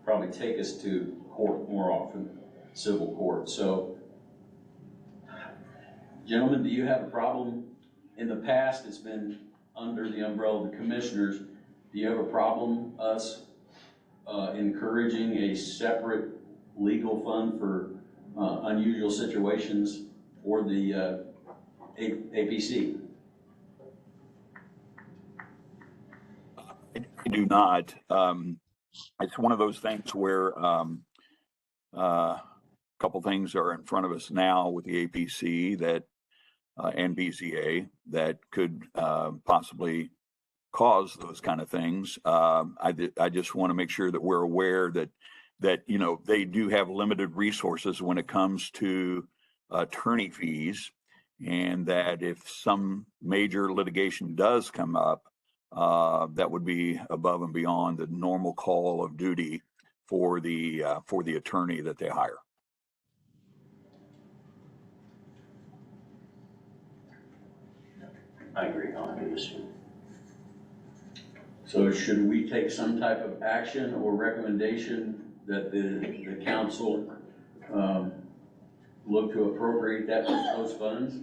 probably take us to court more often, civil court. So, gentlemen, do you have a problem? In the past, it's been under the umbrella of the commissioners. Do you have a problem us encouraging a separate legal fund for unusual situations for the APC? I do not. It's one of those things where a couple things are in front of us now with the APC that and BZA that could possibly cause those kind of things. I just want to make sure that we're aware that you know they do have limited resources when it comes to attorney fees, and that if some major litigation does come up, that would be above and beyond the normal call of duty for the attorney that they hire. I agree on the issue. So should we take some type of action or recommendation that the council look to appropriate those funds?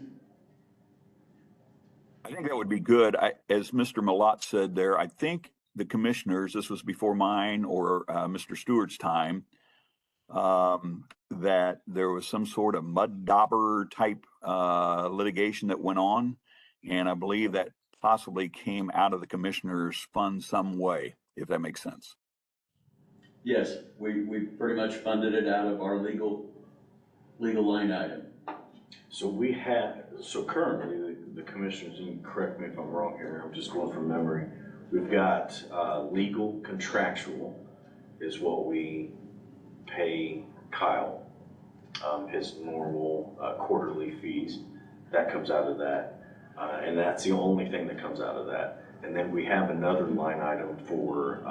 I think that would be good. As Mr. Malat said there, I think the commissioners, this was before mine or Mr. Stewart's time, that there was some sort of mud dauber type litigation that went on. And I believe that possibly came out of the commissioner's fund some way, if that makes sense. Yes, we pretty much funded it out of our legal line item. So currently, the commissioners, you can correct me if I'm wrong here, I'm just going from memory. We've got legal contractual is what we pay Kyle, his normal quarterly fees. That comes out of that. And that's the only thing that comes out of that. And then we have another line item for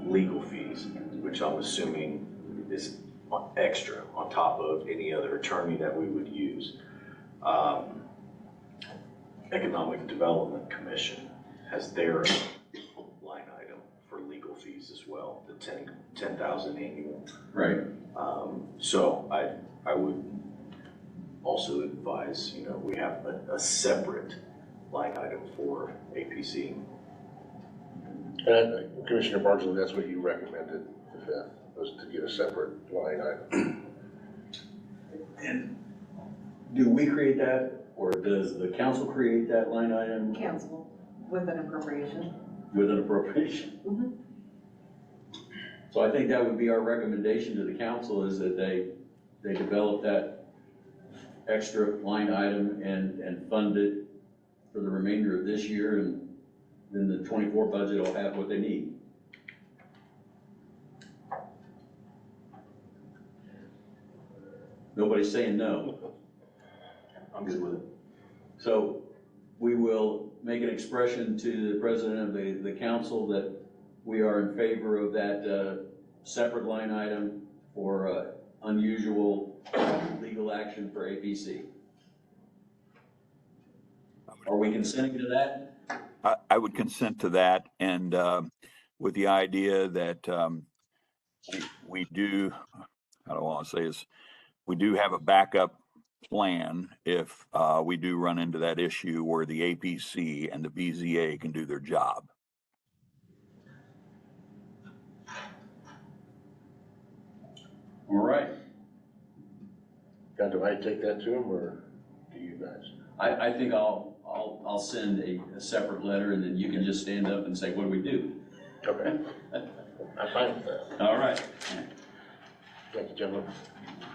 legal fees, which I'm assuming is extra on top of any other attorney that we would use. Economic Development Commission has their line item for legal fees as well, the 10,000 annual. Right. So I would also advise, we have a separate line item for APC. Commissioner Barnsley, that's what you recommended, the fifth, was to get a separate line item. And do we create that, or does the council create that line item? Council, with an appropriation. With an appropriation? Mm-hmm. So I think that would be our recommendation to the council, is that they develop that extra line item and fund it for the remainder of this year, and then the 24 budget will have what they need. Nobody's saying no. I'm good with it. So we will make an expression to the president of the council that we are in favor of that separate line item for unusual legal legal action for APC. Are we consenting to that? I would consent to that, and with the idea that we do, how do I want to say this? We do have a backup plan if we do run into that issue where the APC and the BZA can do their job. All right. Now, do I take that to them, or do you guys? I think I'll send a separate letter, and then you can just stand up and say, what do we do? Okay. I'm fine with that. All right. Thank you, gentlemen.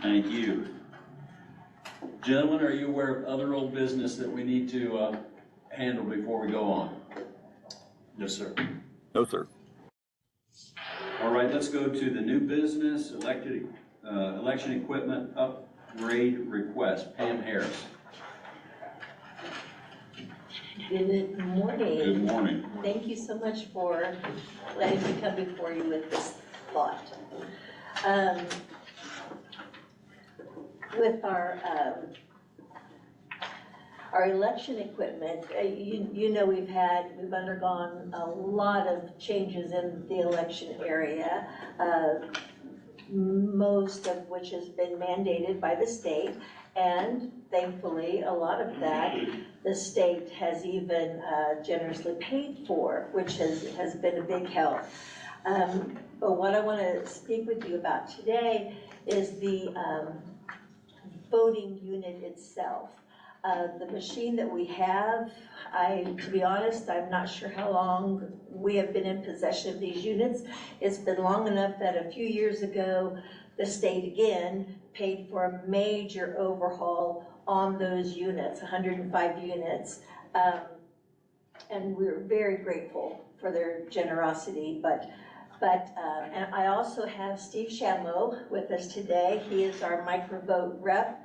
Thank you. Gentlemen, are you aware of other old business that we need to handle before we go on? Yes, sir. No, sir. All right, let's go to the new business, election equipment upgrade request. Pam Harris. Good morning. Good morning. Thank you so much for letting me come before you with this thought. With our election equipment, you know we've undergone a lot of changes in the election area, most of which has been mandated by the state, and thankfully, a lot of that the state has even generously paid for, which has been a big help. But what I want to speak with you about today is the voting unit itself. The machine that we have, to be honest, I'm not sure how long we have been in possession of these units. It's been long enough that a few years ago, the state again paid for a major overhaul on those units, 105 units. And we're very grateful for their generosity, and I also have Steve Shamlow with us today. He is our Microvote rep.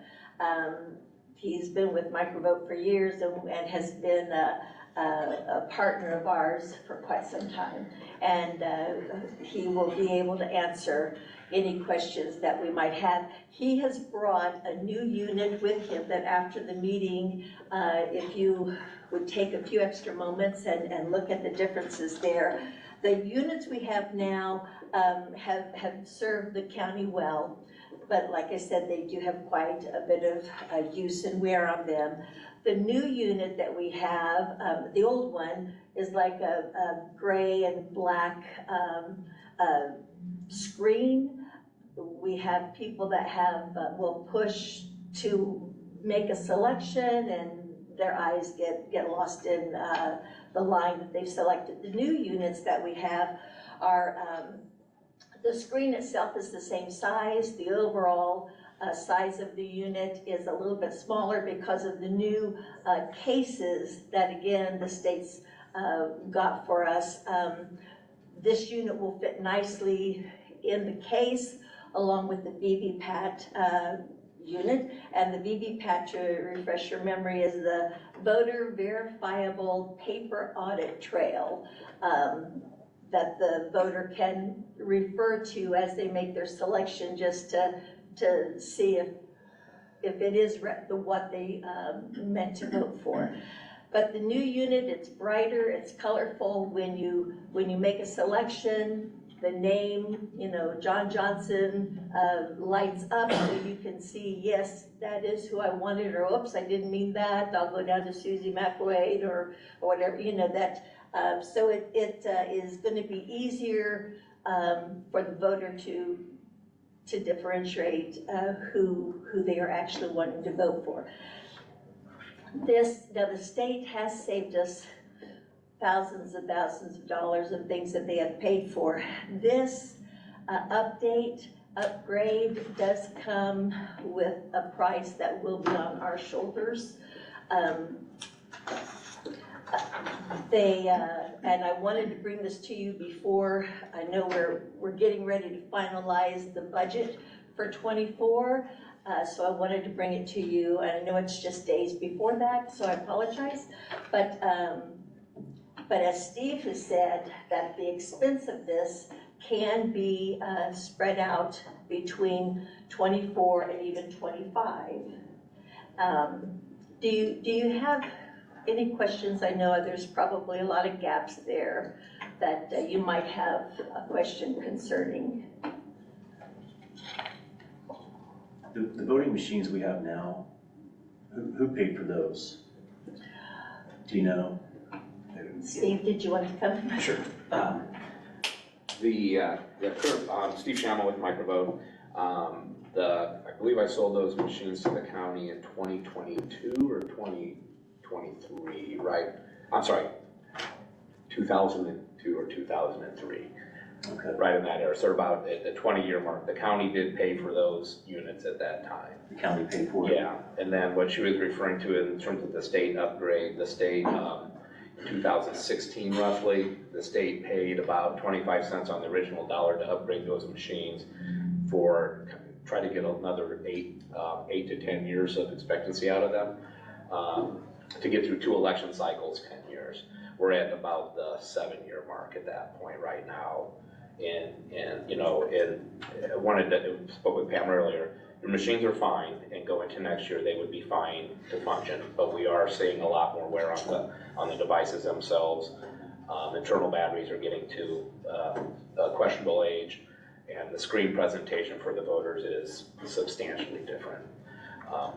He's been with Microvote for years and has been a partner of ours for quite some time. And he will be able to answer any questions that we might have. He has brought a new unit with him that after the meeting, if you would take a few extra moments and look at the differences there. The units we have now have served the county well, but like I said, they do have quite a bit of use and wear on them. The new unit that we have, the old one, is like a gray and black screen. We have people that will push to make a selection and their eyes get lost in the line that they've selected. The new units that we have are, the screen itself is the same size. The overall size of the unit is a little bit smaller because of the new cases that, again, the state's got for us. This unit will fit nicely in the case along with the BVPAT unit. And the BVPAT, to refresh your memory, is the Voter Verifiable Paper Audit Trail that the voter can refer to as they make their selection, just to see if it is what they meant to vote for. But the new unit, it's brighter, it's colorful. When you make a selection, the name, John Johnson, lights up so you can see, yes, that is who I wanted, or oops, I didn't mean that. I'll go down to Susie McWade or whatever, that. So it is going to be easier for the voter to differentiate who they are actually wanting to vote for. Now the state has saved us thousands of dollars of things that they have paid for. This upgrade does come with a price that will be on our shoulders. And I wanted to bring this to you before. I know we're getting ready to finalize the budget for '24. So I wanted to bring it to you, and I know it's just days before that, so I apologize. But as Steve has said, that the expense of this can be spread out between 24 and even 25. Do you have any questions? I know there's probably a lot of gaps there that you might have a question concerning. The voting machines we have now, who paid for those? Do you know? Steve, did you want to come? Sure. The current, Steve Shamel with Microvote, I believe I sold those machines to the county in 2022 or 2023, right? I'm sorry, 2002 or 2003. Okay. Right in that area, so about at the 20-year mark. The county did pay for those units at that time. The county paid for it? Yeah, and then what she was referring to in terms of the state upgrade, the state, 2016 roughly, the state paid about 25 cents on the original dollar to upgrade those machines for, try to get another 8 to 10 years of expectancy out of them, to get through 2 election cycles, 10 years. We're at about the 7-year mark at that point right now. And you know, I wanted to, spoke with Pam earlier, your machines are fine, and go into next year, they would be fine to function, but we are seeing a lot more wear on the devices themselves. Internal batteries are getting to a questionable age, and the screen presentation for the voters is substantially different.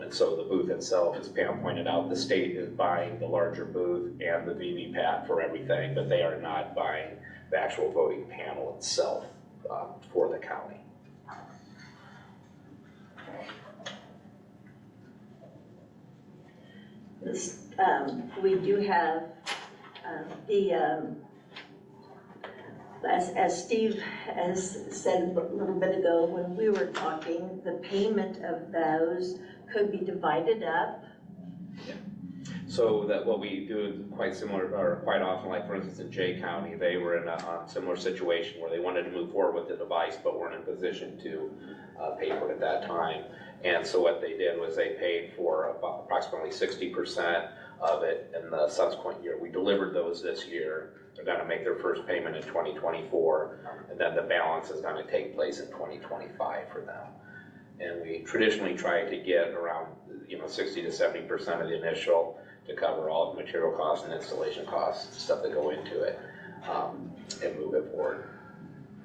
And so the booth itself, as Pam pointed out, the state is buying the larger booth and the VVPAT for everything, but they are not buying the actual voting panel itself for the county. This, we do have as Steve has said a little bit ago when we were talking, the payment of those could be divided up. Yeah. So that what we do quite similar, or quite often, like for instance in Jay County, they were in a similar situation where they wanted to move forward with the device but weren't in a position to pay for it at that time. And so what they did was they paid for about approximately 60% of it in the subsequent year. We delivered those this year. They're going to make their first payment in 2024, and then the balance is going to take place in 2025 for them. And we traditionally try to get around 60 to 70% of the initial to cover all the material costs and installation costs, stuff that go into it, and move it forward.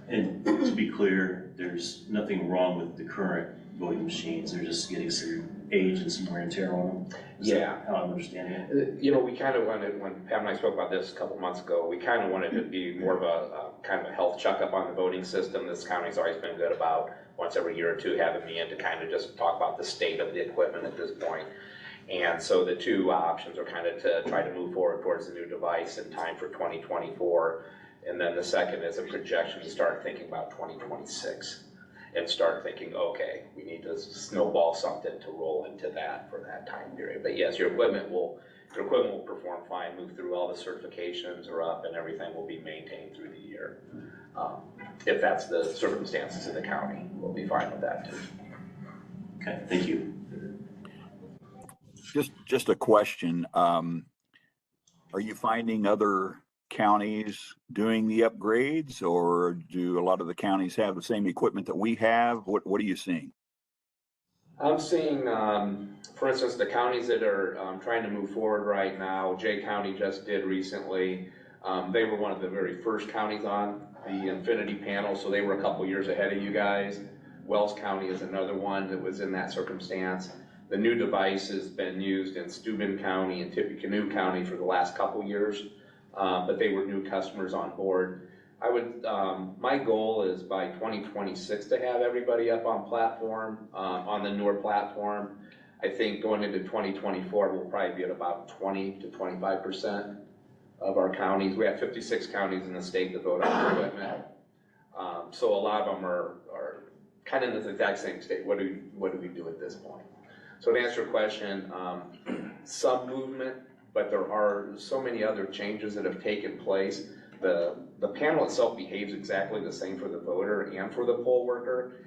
And to be clear, there's nothing wrong with the current voting machines. They're just getting some age and some wear and tear on them. Is that how I'm understanding it? We kind of wanted, when Pam and I spoke about this a couple months ago, we kind of wanted to be more of a kind of a health checkup on the voting system. This county's always been good about once every year or two having me in to kind of just talk about the state of the equipment at this point. And so the 2 options are kind of to try to move forward towards the new device in time for 2024. And then the second is a projection to start thinking about 2026 and start thinking, okay, we need to snowball something to roll into that for that time period. But yes, your equipment will perform fine, move through all the certifications are up, and everything will be maintained through the year. If that's the circumstances in the county, we'll be fine with that too. Okay, thank you. Just a question. Are you finding other counties doing the upgrades, or do a lot of the counties have the same equipment that we have? What are you seeing? I'm seeing, for instance, the counties that are trying to move forward right now, Jay County just did recently. They were one of the very first counties on the Infinity panel, so they were a couple years ahead of you guys. Wells County is another one that was in that circumstance. The new device has been used in Steuben County and Tippecanoe County for the last couple years, but they were new customers on board. I would, my goal is by 2026 to have everybody up on platform, on the newer platform. I think going into 2024, we'll probably be at about 20 to 25% of our counties. We have 56 counties in the state that vote on equipment. So a lot of them are kind of in the exact same state. What do we do at this point? So to answer your question, some movement, but there are so many other changes that have taken place. The panel itself behaves exactly the same for the voter and for the poll worker,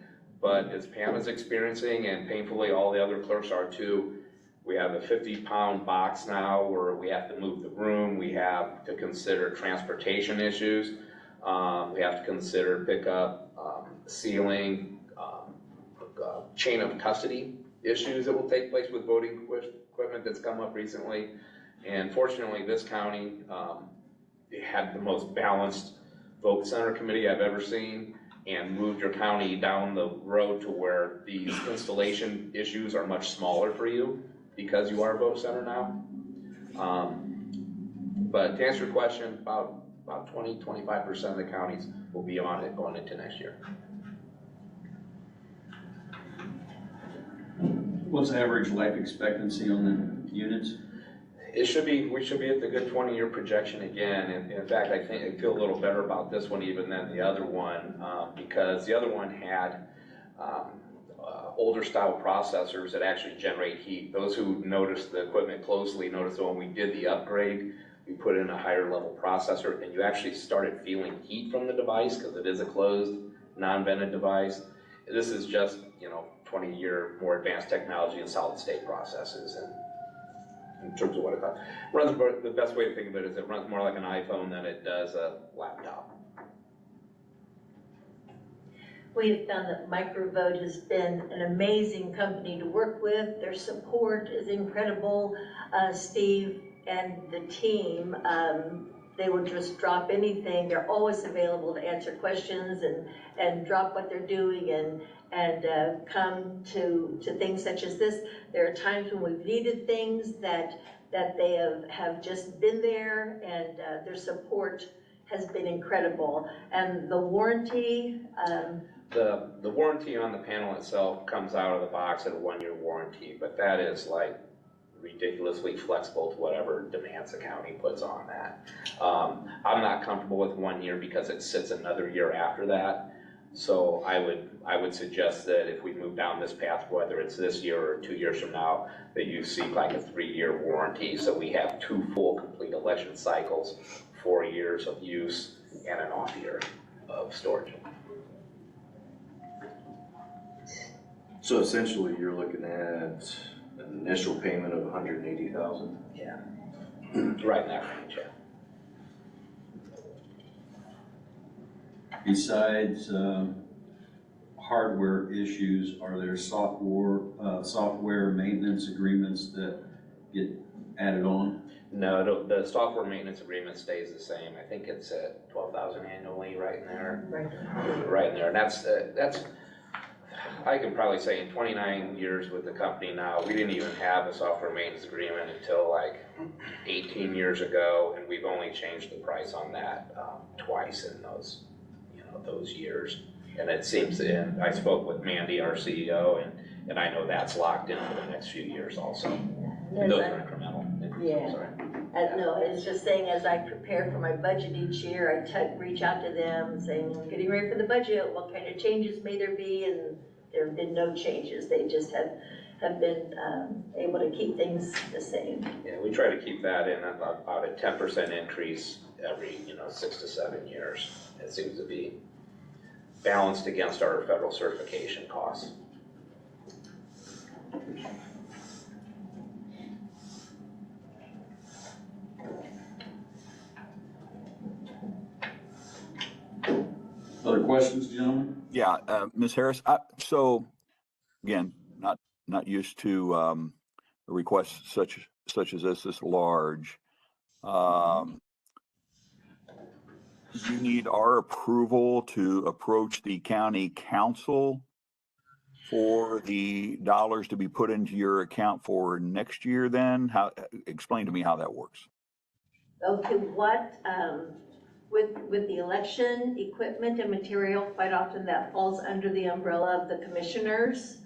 but as Pam is experiencing, and painfully all the other clerks are too, we have a 50-pound box now where we have to move the room, we have to consider transportation issues. We have to consider pickup, ceiling, chain of custody issues that will take place with voting equipment that's come up recently. And fortunately, this county had the most balanced vote center committee I've ever seen, and moved your county down the road to where these installation issues are much smaller for you because you are a vote center now. But to answer your question, about 20–25% of the counties will be on it going into next year. What's the average life expectancy on the units? We should be at the good 20-year projection again. And in fact, I feel a little better about this one even than the other one, because the other one had older style processors that actually generate heat. Those who noticed the equipment closely noticed that when we did the upgrade, we put in a higher level processor, and you actually started feeling heat from the device because it is a closed, non-vented device. This is just, 20-year more advanced technology in solid state processes. And in terms of what it runs, the best way to think of it is it runs more like an iPhone than it does a laptop. We've found that Microvote has been an amazing company to work with. Their support is incredible. Steve and the team, they would just drop anything. They're always available to answer questions and drop what they're doing and come to things such as this. There are times when we've needed things that they have just been there, and their support has been incredible. And the warranty, the warranty on the panel itself comes out of the box at a 1-year warranty, but that is like ridiculously flexible to whatever demands the county puts on that. I'm not comfortable with 1 year because it sits another year after that. So I would suggest that if we move down this path, whether it's this year or 2 years from now, that you seek like a 3-year warranty. So we have 2 full complete election cycles, 4 years of use, and an off year of storage. So essentially, you're looking at an initial payment of $180,000? Yeah, right in that range, yeah. Besides hardware issues, are there software maintenance agreements that get added on? No, the software maintenance agreement stays the same. I think it's at $12,000 annually, right in there. Right in there, and that's. I can probably say in 29 years with the company now, we didn't even have a software maintenance agreement until like 18 years ago, and we've only changed the price on that twice in those years. And it seems, and I spoke with Mandy, our CEO, and I know that's locked in for the next few years also. And those are incremental. Yeah. Sorry. No, it's just saying, as I prepare for my budget each year, I reach out to them saying, I'm getting ready for the budget, what kind of changes may there be? And there have been no changes. They just have been able to keep things the same. Yeah, we try to keep that in about a 10% increase every 6 to 7 years. It seems to be balanced against our federal certification costs. Other questions, gentlemen? Yeah, Ms. Harris, so again, not used to requests such as this large. You need our approval to approach the county council for the dollars to be put into your account for next year then? Explain to me how that works. Okay, with the election equipment and material, quite often that falls under the umbrella of the commissioners.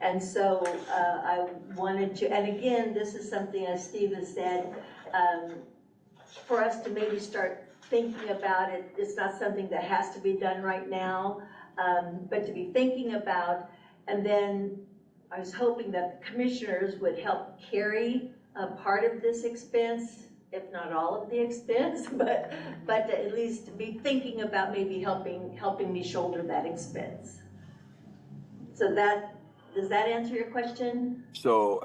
And so I wanted to, and again, this is something, as Steve has said, for us to maybe start thinking about it. It's not something that has to be done right now, but to be thinking about. And then I was hoping that the commissioners would help carry a part of this expense, if not all of the expense, but to at least be thinking about maybe helping me shoulder that expense. So does that answer your question? So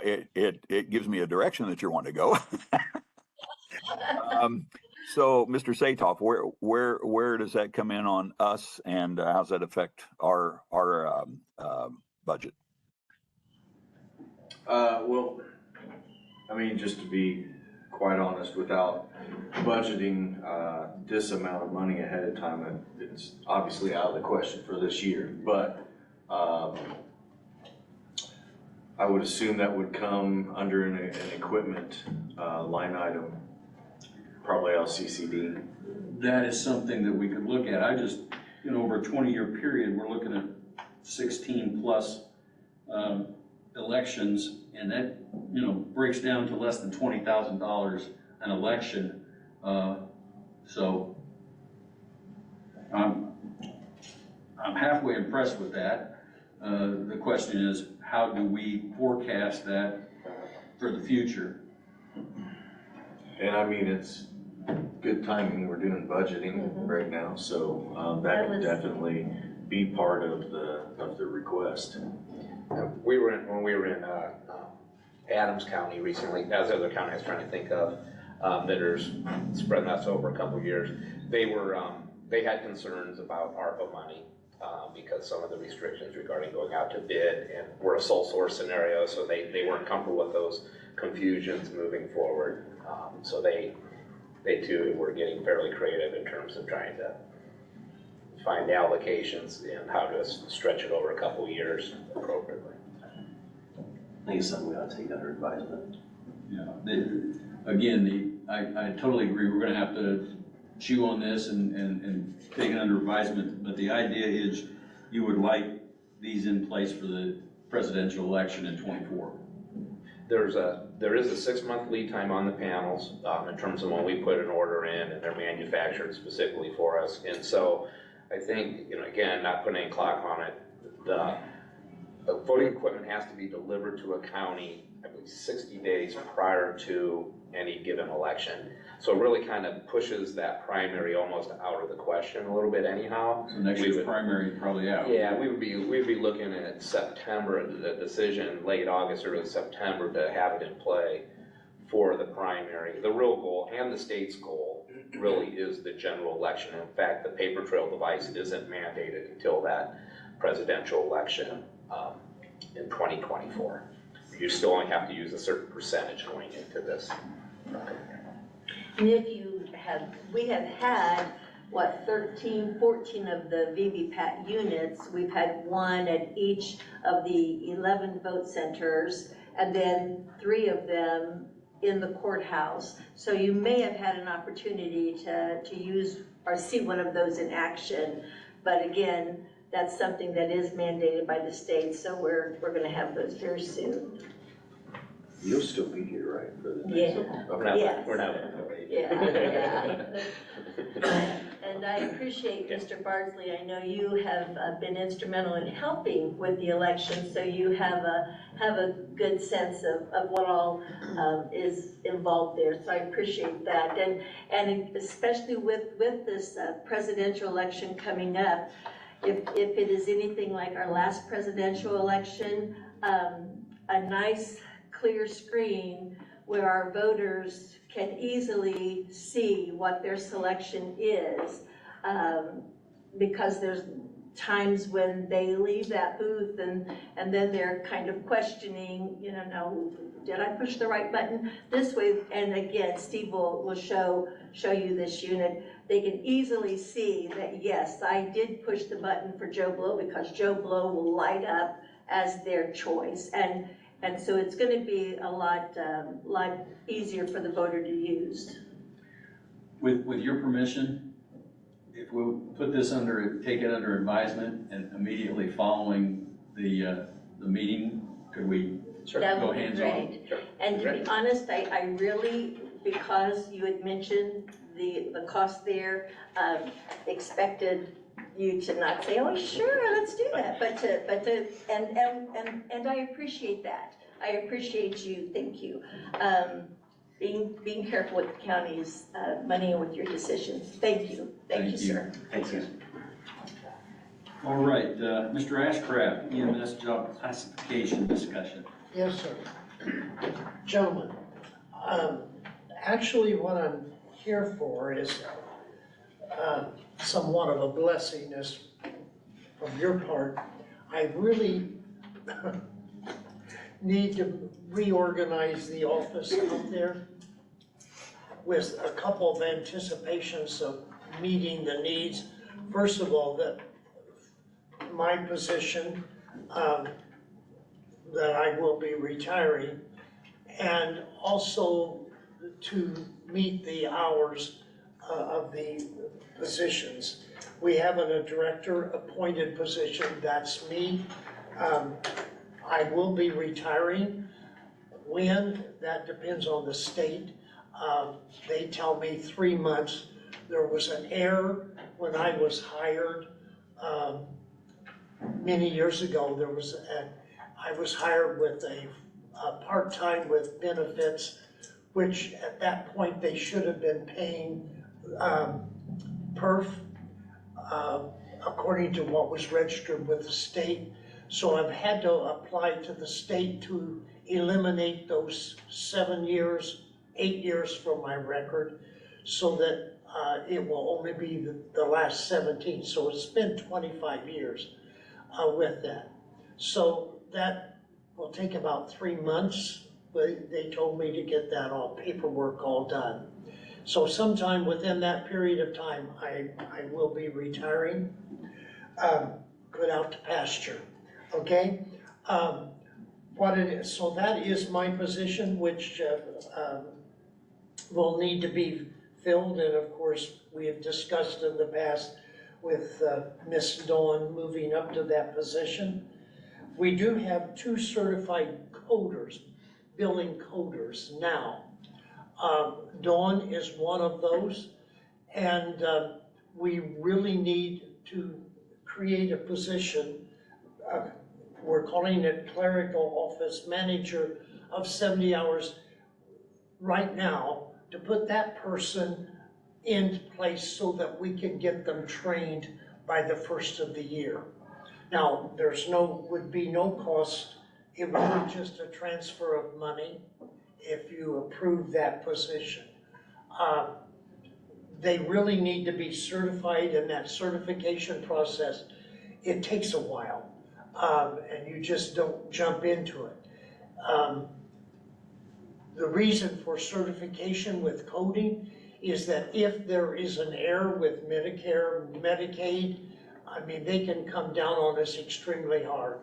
it gives me a direction that you want to go. So, Mr. Satoff, where does that come in on us, and how's that affect our budget? Well, I mean, just to be quite honest, without budgeting this amount of money ahead of time, it's obviously out of the question for this year. But I would assume that would come under an equipment line item, probably LCCD. That is something that we could look at. I just, over a 20-year period, we're looking at 16 plus elections, and that, breaks down to less than $20,000 an election. So I'm halfway impressed with that. The question is, how do we forecast that for the future? And I mean, it's good timing. We're doing budgeting right now, so that would definitely be part of the request. When we were in Adams County recently, that was the other county I was trying to think of, that are spreading us over a couple of years. They had concerns about ARPA money because some of the restrictions regarding going out to bid, and we're a sole source scenario, so they weren't comfortable with those confusions moving forward. So they too were getting fairly creative in terms of trying to find allocations and how to stretch it over a couple of years appropriately. I think it's something we ought to take under advisement. Yeah, I totally agree. We're gonna have to chew on this and take it under advisement, but the idea is you would like these in place for the presidential election in '24. There is a 6-month lead time on the panels in terms of when we put an order in, and they're manufactured specifically for us. And so I think, again, not putting any clock on it, the voting equipment has to be delivered to a county, I believe, 60 days prior to any given election. So it really kind of pushes that primary almost out of the question a little bit anyhow. So next year's primary is probably out. Yeah, we'd be looking at September, the decision, late August, early September, to have it in play for the primary. The real goal, and the state's goal, really is the general election. In fact, the paper trail device isn't mandated until that presidential election in 2024. You still only have to use a certain percentage going into this. And if we have had, 13, 14 of the VVPAT units. We've had one at each of the 11 vote centers, and then 3 of them in the courthouse. So you may have had an opportunity to use or see one of those in action. But again, that's something that is mandated by the state, so we're going to have those very soon. You'll still be here, right? For the Yeah. Okay. Yes. We're not. Yeah. And I appreciate, Mr. Bardsley, I know you have been instrumental in helping with the election, so you have a good sense of what all is involved there, so I appreciate that. And especially with this presidential election coming up, if it is anything like our last presidential election, a nice clear screen where our voters can easily see what their selection is, because there's times when they leave that booth and then they're kind of questioning, no, did I push the right button this way? And again, Steve will show you this unit. They can easily see that, yes, I did push the button for Joe Blow, because Joe Blow will light up as their choice. And so it's going to be a lot easier for the voter to use. With your permission, if we'll take it under advisement, and immediately following the meeting, could we go hands-on? Sure. And to be honest, I really, because you had mentioned the cost there, expected you to not say, oh, sure, let's do that, and I appreciate that. I appreciate you, thank you. Being careful with the county's money and with your decisions. Thank you. Thank you, sir. Thank you. All right, Mr. Ashcraft, EMS job classification discussion. Yes, sir. Gentlemen, actually what I'm here for is somewhat of a blessing is from your part. I really need to reorganize the office out there with a couple of anticipations of meeting the needs. First of all, that my position, that I will be retiring, and also to meet the hours of the positions. We have a director appointed position, that's me. I will be retiring. When? That depends on the state. They tell me 3 months. There was an error when I was hired many years ago. I was hired with a part-time with benefits, which at that point they should have been paying perf according to what was registered with the state. So I've had to apply to the state to eliminate those 7 years, 8 years from my record, so that it will only be the last 17. So it's been 25 years with that. So that will take about 3 months. They told me to get that all paperwork all done. So sometime within that period of time, I will be retiring, put out to pasture, okay? What it is, so that is my position, which will need to be filled, and of course, we have discussed in the past with Miss Dawn moving up to that position. We do have 2 certified coders, billing coders now. Dawn is one of those, and we really need to create a position. We're calling it clerical office manager of 70 hours right now, to put that person in place so that we can get them trained by the 1st of the year. Now, would be no cost. It would be just a transfer of money if you approve that position. They really need to be certified, and that certification process, it takes a while, and you just don't jump into it. The reason for certification with coding is that if there is an error with Medicare, Medicaid, I mean, they can come down on us extremely hard.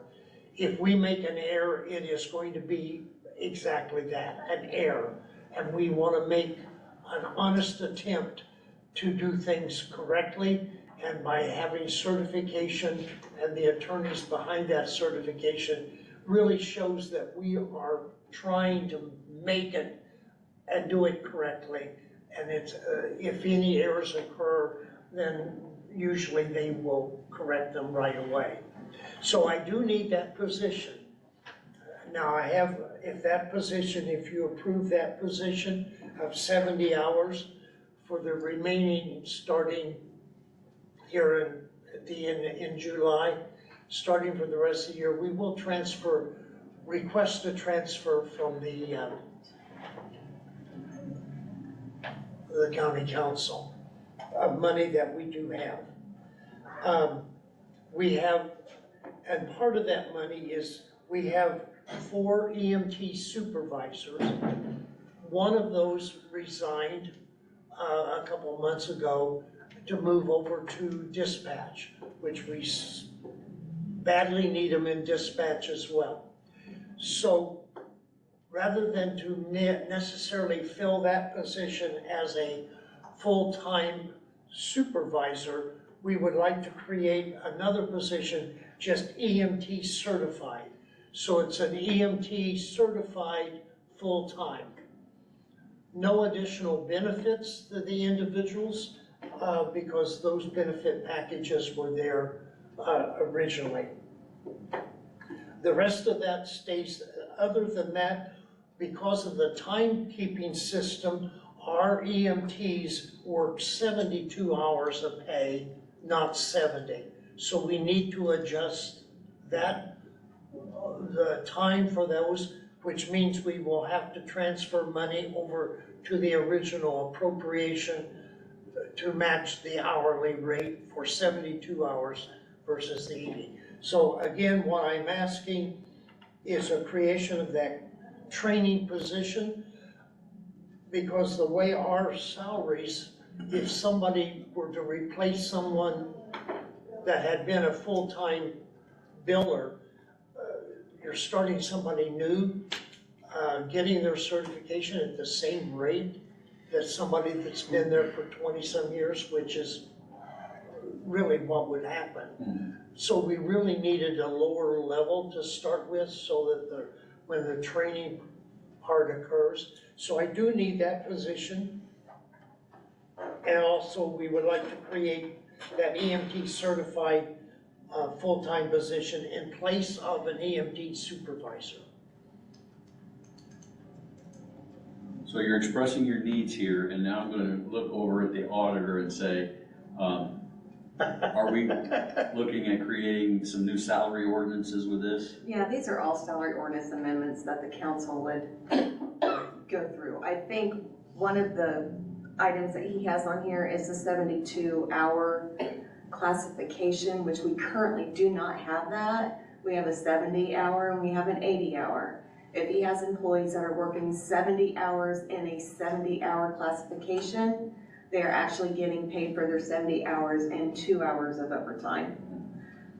If we make an error, it is going to be exactly that, an error. And we want to make an honest attempt to do things correctly, and by having certification and the attorneys behind that certification really shows that we are trying to make it and do it correctly. And it's, if any errors occur, then usually they will correct them right away. So I do need that position. Now I have, if you approve that position of 70 hours for the remaining, starting here in July, starting for the rest of the year, we will request a transfer from the county council of money that we do have. We have, and part of that money is, we have 4 EMT supervisors. One of those resigned a couple months ago to move over to dispatch, which we badly need them in dispatch as well. So rather than to necessarily fill that position as a full-time supervisor, we would like to create another position, just EMT certified. So it's an EMT certified full-time. No additional benefits to the individuals because those benefit packages were there originally. The rest of that stays. Other than that, because of the timekeeping system, our EMTs work 72 hours a pay, not 70. So we need to adjust that, the time for those. which means we will have to transfer money over to the original appropriation to match the hourly rate for 72 hours versus the 80. So again, what I'm asking is a creation of that training position, because the way our salaries, if somebody were to replace someone that had been a full-time biller, you're starting somebody new, getting their certification at the same rate that somebody that's been there for 20-some years, which is really what would happen. So we really needed a lower level to start with so that when the training part occurs. So I do need that position. And also we would like to create that EMT certified full-time position in place of an EMT supervisor. So you're expressing your needs here, and now I'm gonna look over at the auditor and say, are we looking at creating some new salary ordinances with this? Yeah, these are all salary ordinance amendments that the council would go through. I think one of the items that he has on here is the 72-hour classification, which we currently do not have that. We have a 70-hour and we have an 80-hour. If he has employees that are working 70 hours in a 70-hour classification, they are actually getting paid for their 70 hours and 2 hours of overtime.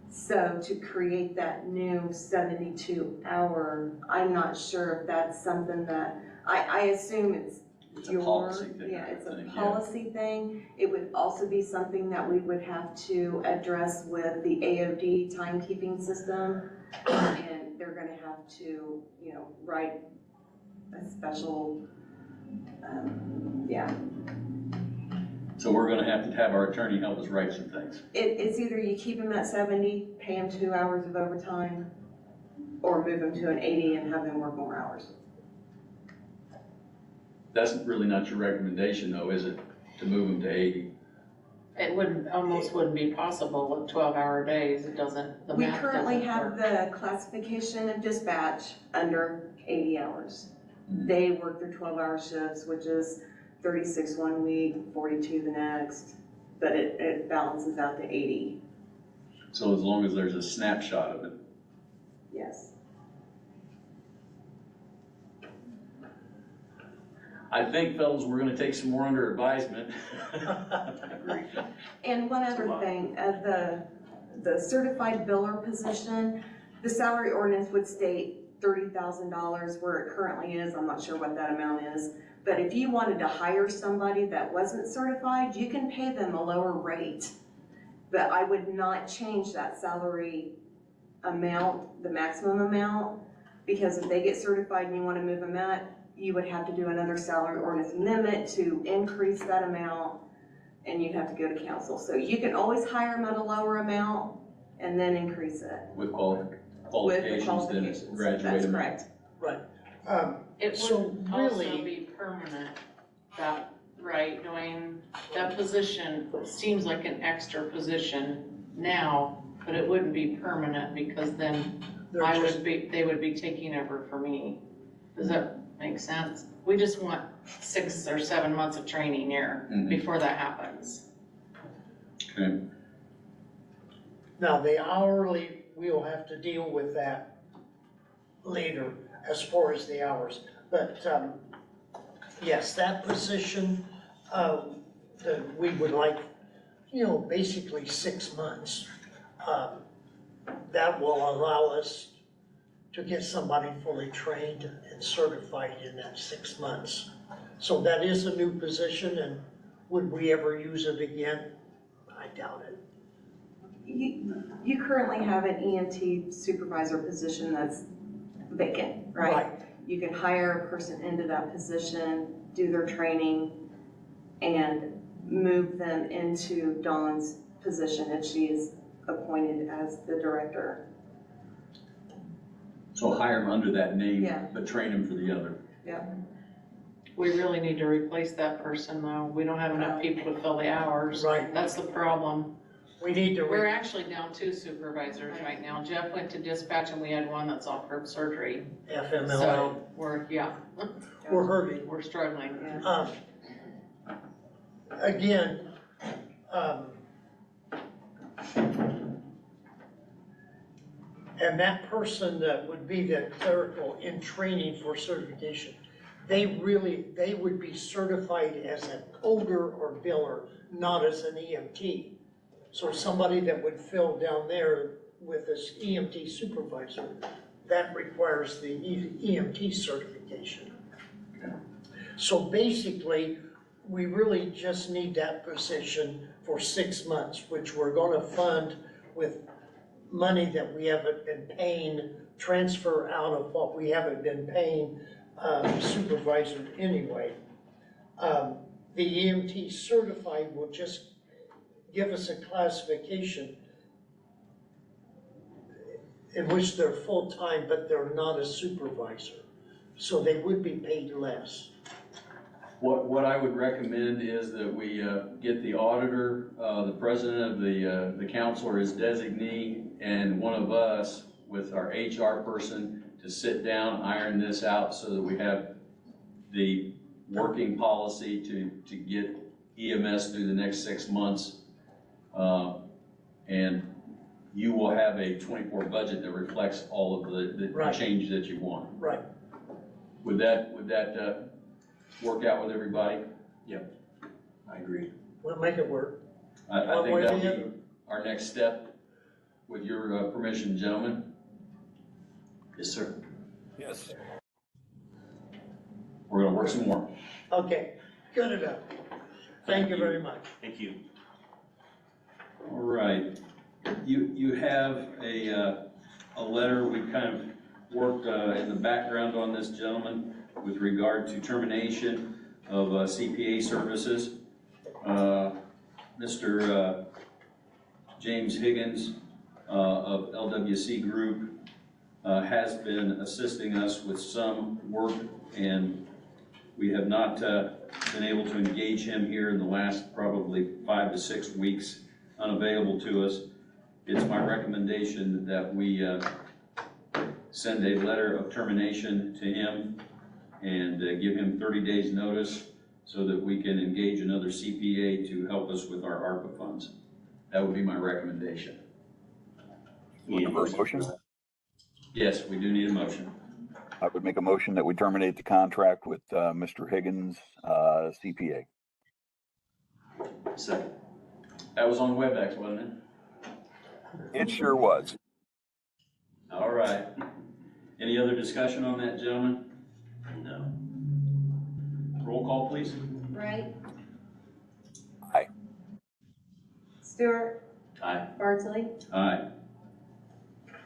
So to create that new 72-hour, I'm not sure if that's something that, I assume it's a policy thing. Yeah, it's a policy thing. It would also be something that we would have to address with the AOD timekeeping system. And they're gonna have to, you know, write a special, yeah. So we're gonna have to have our attorney help us write some things. It's either you keep them at 70, pay them 2 hours of overtime, or move them to an 80 and have them work more hours. That's really not your recommendation though, is it, to move them to 80? It almost wouldn't be possible with 12-hour days. It doesn't, the We math currently doesn't have work. the classification of dispatch under 80 hours. They work their 12-hour shifts, which is 36 one week, 42 the next, but it balances out to 80. So as long as there's a snapshot of it. Yes. I think, fellas, we're gonna take some more under advisement. I agree. And one other thing, the certified biller position, the salary ordinance would state $30,000 where it currently is. I'm not sure what that amount is. But if you wanted to hire somebody that wasn't certified, you can pay them a lower rate. But I would not change that salary amount, the maximum amount, because if they get certified and you want to move them out, you would have to do another salary ordinance amendment to increase that amount, and you'd have to go to council. So you can always hire them at a lower amount and then increase it. With With the qualifications, then graduate That's them. correct. Right. It So would also really- be permanent, that, right, Dwayne? That position seems like an extra position now, but it wouldn't be permanent because then they would be taking over for me. Does that make sense? We just want 6 or 7 months of training here before that happens. Okay. Now, the hourly, we'll have to deal with that later as far as the hours. But, yes, that position, that we would like, you know, basically 6 months. That will allow us to get somebody fully trained and certified in that 6 months. So that is a new position, and would we ever use it again? I doubt it. You currently have an EMT supervisor position that's vacant, right? Right. You can hire a person into that position, do their training, and move them into Dawn's position if she is appointed as the director. So hire them under that name, Yeah. but train them for the other. Yeah. We really need to replace that person though. We don't have enough people to fill the hours. Right. That's the problem. We need to. We're actually down 2 supervisors right now. Jeff went to dispatch and we had one that's off herb surgery. FMLA. So we're We're hurting. we're struggling. Again, and that person that would be the clerical in training for certification, they would be certified as a coder or biller, not as an EMT. So somebody that would fill down there with this EMT supervisor, that requires the EMT certification. So basically, we really just need that position for 6 months, which we're gonna fund with money that we haven't been paying, transfer out of what we haven't been paying supervisor anyway. The EMT certified will just give us a classification in which they're full-time, but they're not a supervisor. So they would be paid less. What I would recommend is that we get the auditor, the president of the council or his designee, and one of us with our HR person to sit down, iron this out so that we have the working policy to get EMS through the next 6 months. And you will have a 24 budget that reflects all of the change that you want. Right. Would that work out with everybody? Yep, I agree. We'll make it work. I One think way or that'll the be other. our next step, with your permission, gentlemen. Yes, sir. Yes. We're gonna work some more. Okay, good enough. Thank you very much. Thank you. All right. You have a letter. We kind of worked in the background on this, gentleman, with regard to termination of CPA services. Mr. James Higgins of LWC Group has been assisting us with some work, and we have not been able to engage him here in the last probably 5 to 6 weeks, unavailable to us. It's my recommendation that we send a letter of termination to him and give him 30 days notice so that we can engage another CPA to help us with our ARPA funds. That would be my recommendation. Looking for a motion? Yes, we do need a motion. I would make a motion that we terminate the contract with Mr. Higgins, CPA. Second. That was on WebEx, wasn't it? It sure was. All right. Any other discussion on that, gentlemen? No. Roll call, please. Wright? Aye. Stewart? Aye. Barnsley? Aye.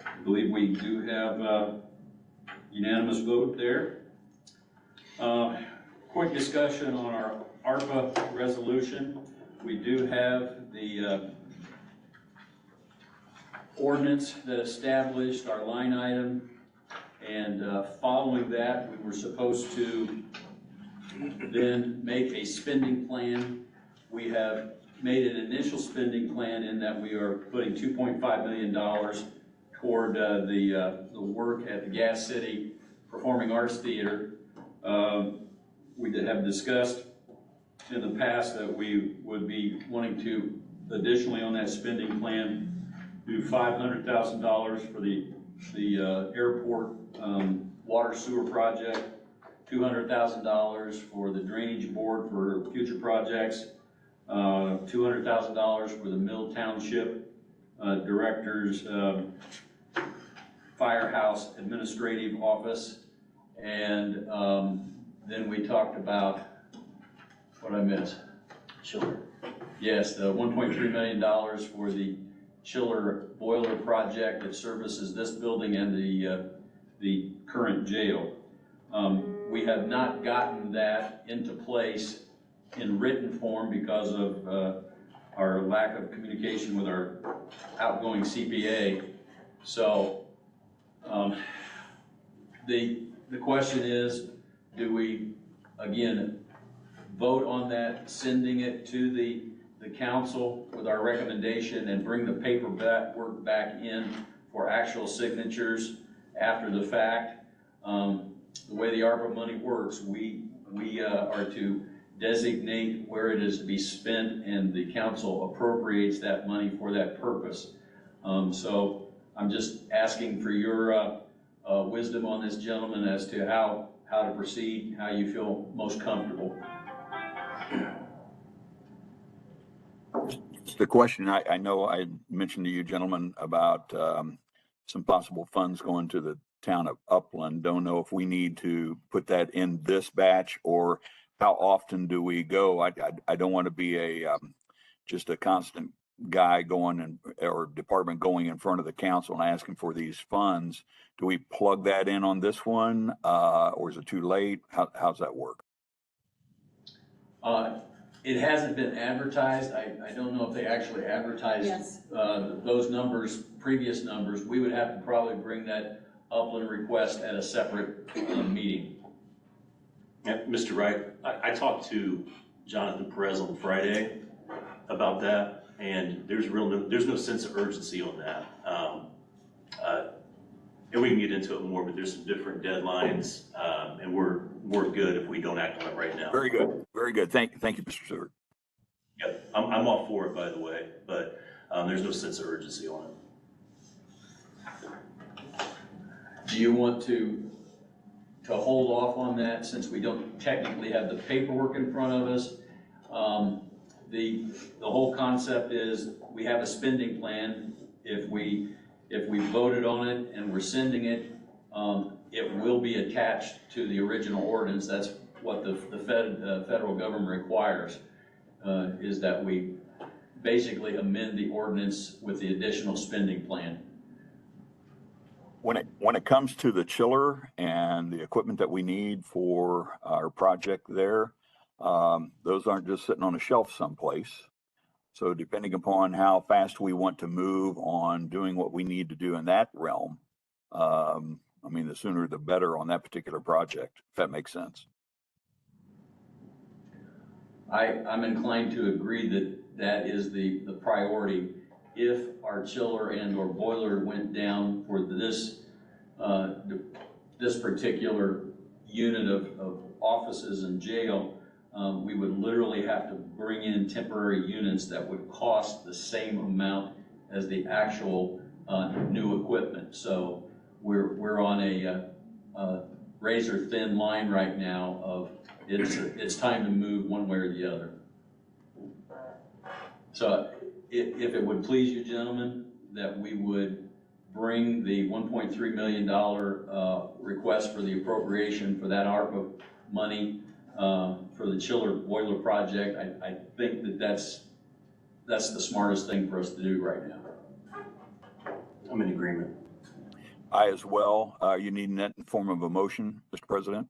I believe we do have unanimous vote there. Quick discussion on our ARPA resolution. We do have the ordinance that established our line item, and following that, we were supposed to then make a spending plan. We have made an initial spending plan in that we are putting $2.5 million toward the work at the Gas City Performing Arts Theater. We have discussed in the past that we would be wanting to additionally on that spending plan do $500,000 for the airport water sewer project, $200,000 for the drainage board for future projects, $200,000 for the Mill Township Director's Firehouse Administrative Office, and then we talked about, what I missed? Chiller. Yes, the $1.3 million for the chiller boiler project that services this building and the current jail. We have not gotten that into place in written form because of our lack of communication with our outgoing CPA. So the question is, do we, again, vote on that, sending it to the the council with our recommendation and bring the paperwork back in for actual signatures after the fact. The way the ARPA money works, we are to designate where it is to be spent, and the council appropriates that money for that purpose. So I'm just asking for your wisdom on this, gentlemen, as to how to proceed, how you feel most comfortable. The question, I know I mentioned to you gentlemen about some possible funds going to the town of Upland. Don't know if we need to put that in this batch, or how often do we go? I don't want to be a just a constant guy going or department going in front of the council and asking for these funds. Do we plug that in on this one, or is it too late? How's that work? It hasn't been advertised. I don't know if they actually advertised Yes. Those numbers, previous numbers. We would have to probably bring that Upland request at a separate meeting. Yeah, Mr. Wright, I talked to Jonathan Perez on Friday about that, and there's no sense of urgency on that. And we can get into it more, but there's some different deadlines, and we're good if we don't act on it right now. Very good, very good. Thank you, Mr. Stewart. Yep, I'm all for it, by the way, but there's no sense of urgency on it. Do you want to hold off on that since we don't technically have the paperwork in front of us? The whole concept is we have a spending plan. If we voted on it and we're sending it, it will be attached to the original ordinance. That's what the federal government requires, is that we basically amend the ordinance with the additional spending plan. When it comes to the chiller and the equipment that we need for our project there, those aren't just sitting on a shelf someplace. So depending upon how fast we want to move on doing what we need to do in that realm, I mean, the sooner the better on that particular project, if that makes sense. I'm inclined to agree that is the priority. If our chiller and or boiler went down for this particular unit of offices and jail, we would literally have to bring in temporary units that would cost the same amount as the actual new equipment. So we're on a razor thin line right now of it's time to move one way or the other. So if it would please you gentlemen, that we would bring the $1.3 million request for the appropriation for that ARPA money for the chiller boiler project, I think that's the smartest thing for us to do right now. I'm in agreement. I as well. You need that in form of a motion, Mr. President?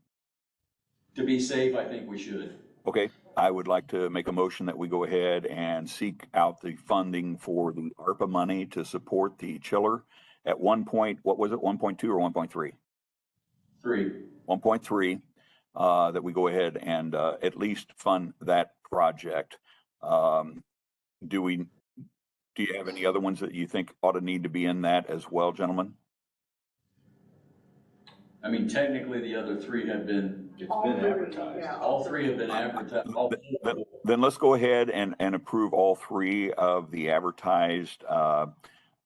To be safe, I think we should. Okay, I would like to make a motion that we go ahead and seek out the funding for the ARPA money to support the chiller at 1 point, what was it, 1.2 or 1.3? 1.3, that we go ahead and at least fund that project. Do you have any other ones that you think ought to need to be in that as well, gentlemen? I mean, technically, the other three have been. It's been advertised. Yeah, all three have been advertised. Then let's go ahead and approve all three of the advertised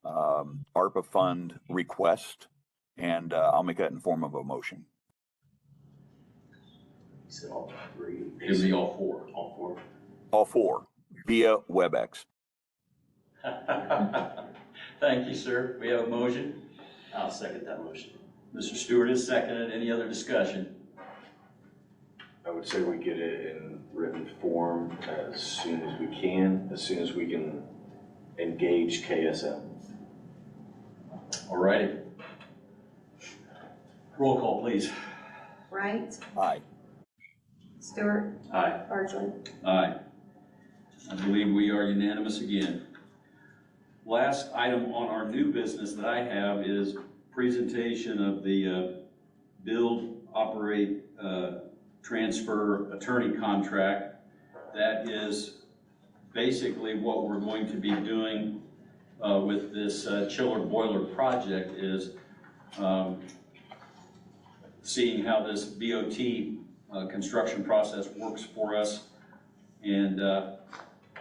ARPA fund request, and I'll make that in form of a motion. He said all three. It'd be all four. All four. All four via WebEx. Thank you, sir. We have a motion. I'll second that motion. Mr. Stewart is seconded. Any other discussion? I would say we get it in written form as soon as we can engage KSM. All righty. Roll call, please. Wright? Aye. Stewart? Aye. Bartley? Aye. I believe we are unanimous again. Last item on our new business that I have is presentation of the build, operate, transfer attorney contract that is basically what we're going to be doing with this chiller boiler project is seeing how this BOT construction process works for us. And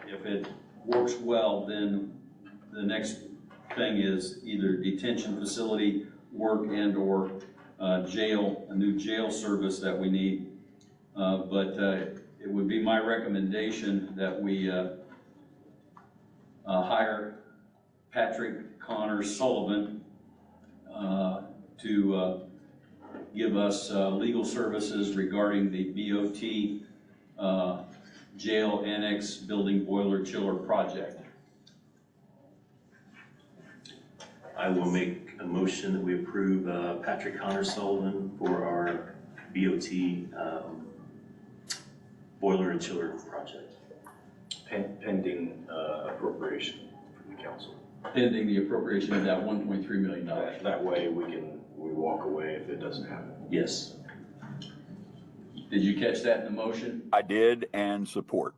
if it works well, then the next thing is either detention facility work and or jail, a new jail service that we need. But it would be my recommendation that we hire Patrick Connor Sullivan to give us legal services regarding the BOT jail annex building boiler chiller project. I will make a motion that we approve Patrick Connor Sullivan for our BOT boiler and chiller project. Pending appropriation from the council. Pending the appropriation of that $1.3 million. That way we walk away if it doesn't happen. Yes. Did you catch that in the motion? I did, and support.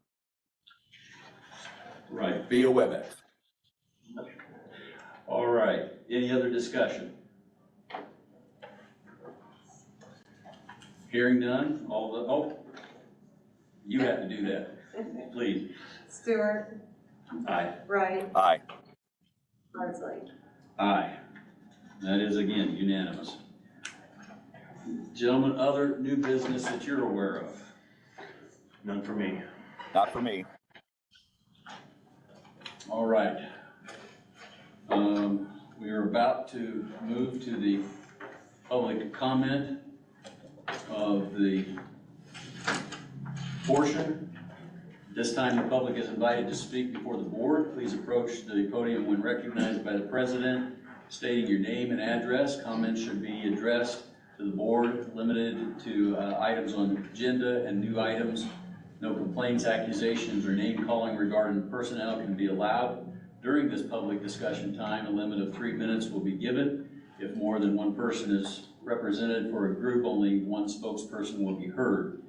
Right, via WebEx. All right, any other discussion? Hearing none, you have to do that, please. Stewart, Aye. Wright, Aye. Marsley. Aye. That is again unanimous. Gentlemen, other new business that you're aware of? None for me. Not for me. All right. We are about to move to the public comment of the portion. This time the public is invited to speak before the board. Please approach the podium when recognized by the president, stating your name and address. Comments should be addressed to the board, limited to items on the agenda and new items. No complaints, accusations, or name calling regarding personnel can be allowed. During this public discussion time, a limit of 3 minutes will be given. If more than one person is represented for a group, only one spokesperson will be heard.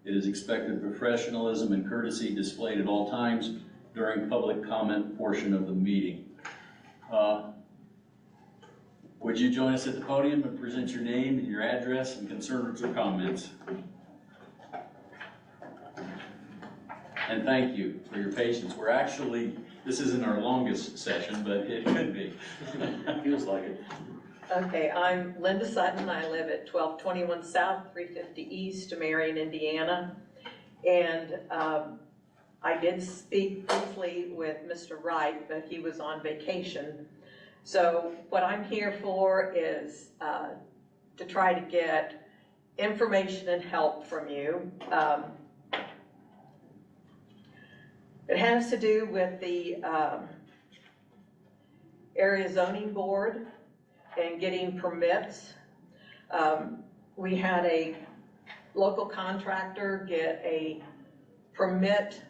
It is expected professionalism and courtesy displayed at all times during public comment portion of the meeting. Would you join us at the podium and present your name and your address and concerns or comments? And thank you for your patience. We're actually, this isn't our longest session, but it could be. Feels like it. Okay, I'm Linda Sutton. I live at 1221 South, 350 East, Marion, Indiana. And I did speak briefly with Mr. Wright, but he was on vacation. So what I'm here for is to try to get information and help from you. It has to do with the area zoning board and getting permits. We had a local contractor get a permit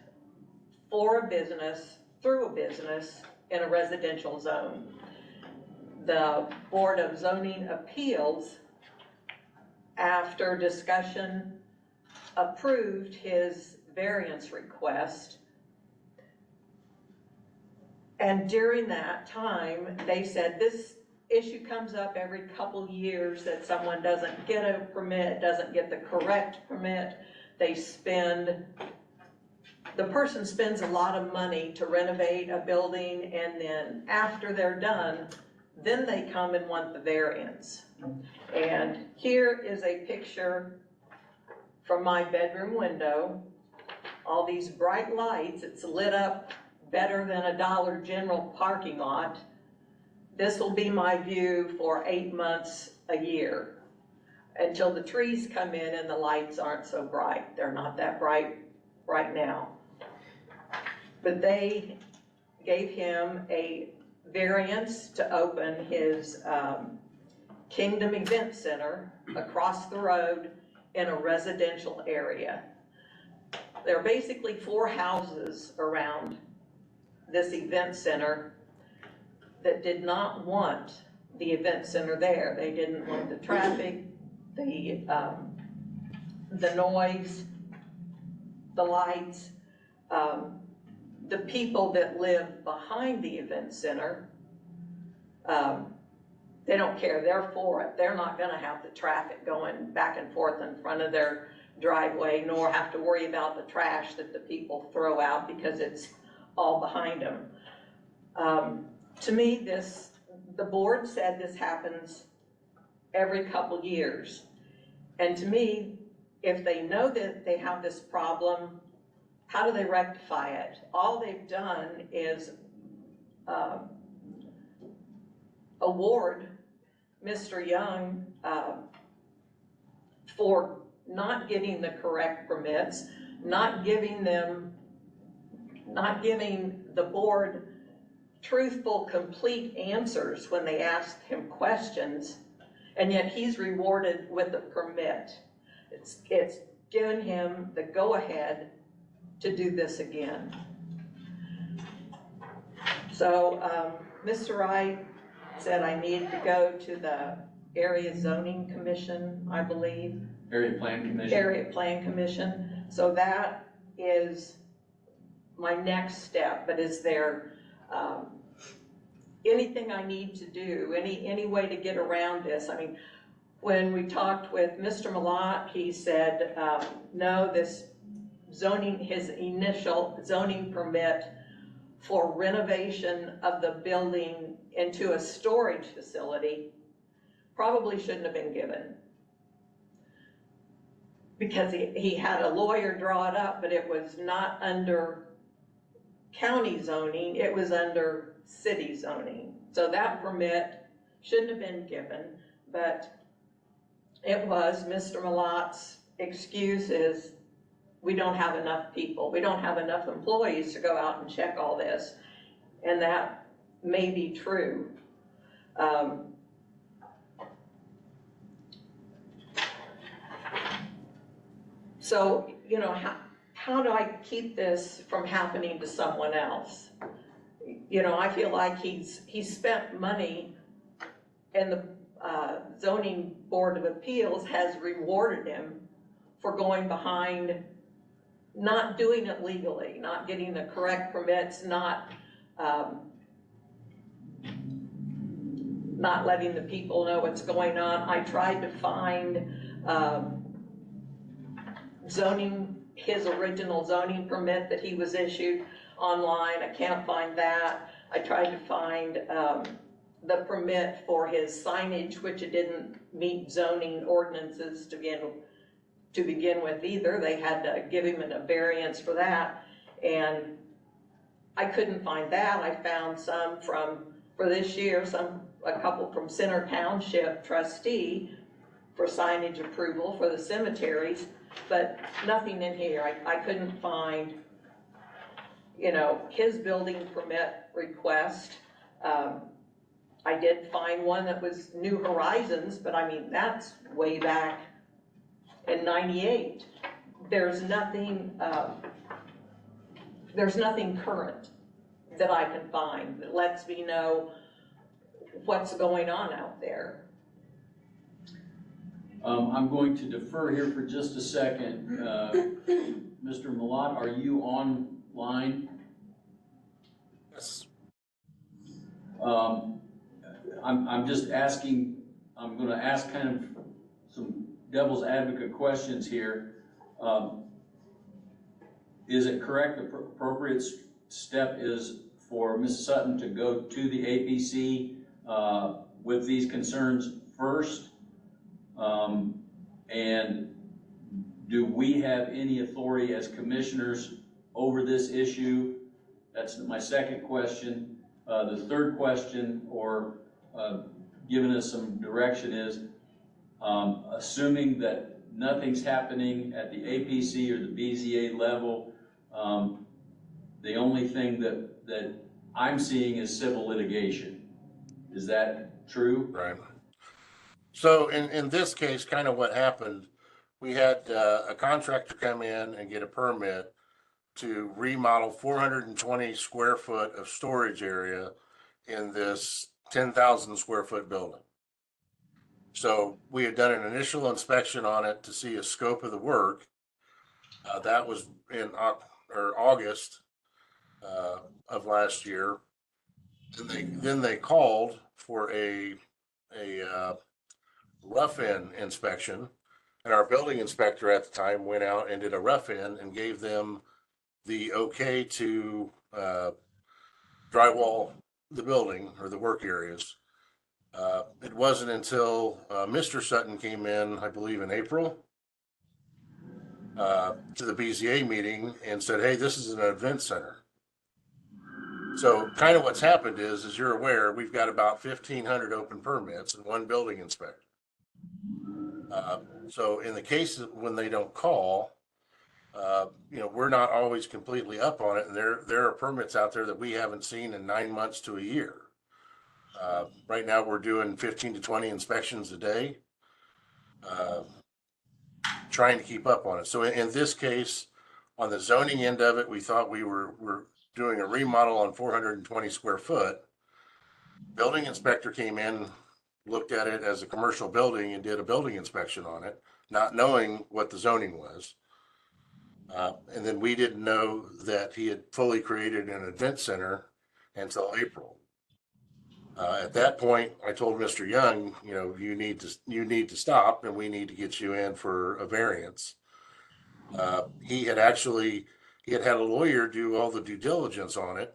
for a business, through a business in a residential zone. The Board of Zoning Appeals, after discussion, approved his variance request. And during that time, they said this issue comes up every couple years that someone doesn't get a permit, doesn't get the correct permit. The person spends a lot of money to renovate a building, and then after they're done, then they come and want the variance. And here is a picture from my bedroom window. All these bright lights, it's lit up better than a Dollar General parking lot. This will be my view for 8 months a year, until the trees come in and the lights aren't so bright. They're not that bright right now. But they gave him a variance to open his Kingdom Event Center across the road in a residential area. There are basically 4 houses around this event center that did not want the event center there. They didn't want the traffic, the noise, the lights. the people that live behind the event center, they don't care, they're for it. They're not gonna have the traffic going back and forth in front of their driveway, nor have to worry about the trash that the people throw out because it's all behind them. To me, the board said this happens every couple years. And to me, if they know that they have this problem, how do they rectify it? All they've done is award Mr. Young for not getting the correct permits, not giving the board truthful, complete answers when they asked him questions, and yet he's rewarded with a permit. It's given him the go-ahead to do this again. So Mr. Wright said I needed to go to the Area Zoning Commission, I believe. Area Plan Commission. Area Plan Commission. So that is my next step, but is there anything I need to do, any way to get around this? I mean, when we talked with Mr. Malat, he said, no, this zoning, his initial zoning permit for renovation of the building into a storage facility probably shouldn't have been given. Because he had a lawyer draw it up, but it was not under county zoning, it was under city zoning. So that permit shouldn't have been given, but it was. Mr. Malat's excuse is we don't have enough people, we don't have enough employees to go out and check all this. And that may be true. So, you know, how do I keep this from happening to someone else? You know, I feel like he's spent money, and the Zoning Board of Appeals has rewarded him for going behind, not doing it legally, not getting the correct permits, not letting the people know what's going on. I tried to find his original zoning permit that he was issued online. I can't find that. I tried to find the permit for his signage, which it didn't meet zoning ordinances to begin with either. They had to give him a variance for that, and I couldn't find that. I found some for this year, a couple from Center Township trustee for signage approval for the cemeteries, but nothing in here. I couldn't find, you know, his building permit request. I did find one that was New Horizons, but I mean, that's way back in '98. There's nothing current that I can find that lets me know what's going on out there. I'm going to defer here for just a second. Mr. Malat, are you online? Yes. I'm just asking, I'm gonna ask kind of some devil's advocate questions here. Is it correct, the appropriate step is for Ms. Sutton to go to the APC with these concerns first? And do we have any authority as commissioners over this issue? That's my second question. The third question, or giving us some direction, is assuming that nothing's happening at the APC or the BZA level, the only thing that I'm seeing is civil litigation. Is that true? Right. So in this case, kind of what happened, we had a contractor come in and get a permit to remodel 420 square foot of storage area in this 10,000 square foot building. So we had done an initial inspection on it to see a scope of the work. That was in August. of last year. Then they called for a rough-in inspection, and our building inspector at the time went out and did a rough-in and gave them the okay to drywall the building or the work areas. It wasn't until Mr. Sutton came in, I believe in April, to the BZA meeting and said, hey, this is an event center. So kind of what's happened is, as you're aware, we've got about 1,500 open permits and one building inspector. So in the case of when they don't call, we're not always completely up on it. And there are permits out there that we haven't seen in 9 months to a year. Right now we're doing 15 to 20 inspections a day, trying to keep up on it. So in this case, on the zoning end of it, we thought we're doing a remodel on 420 square foot. Building inspector came in, looked at it as a commercial building and did a building inspection on it, not knowing what the zoning was. And then we didn't know that he had fully created an event center until April. At that point, I told Mr. Young, you need to stop, and we need to get you in for a variance. He had had a lawyer do all the due diligence on it,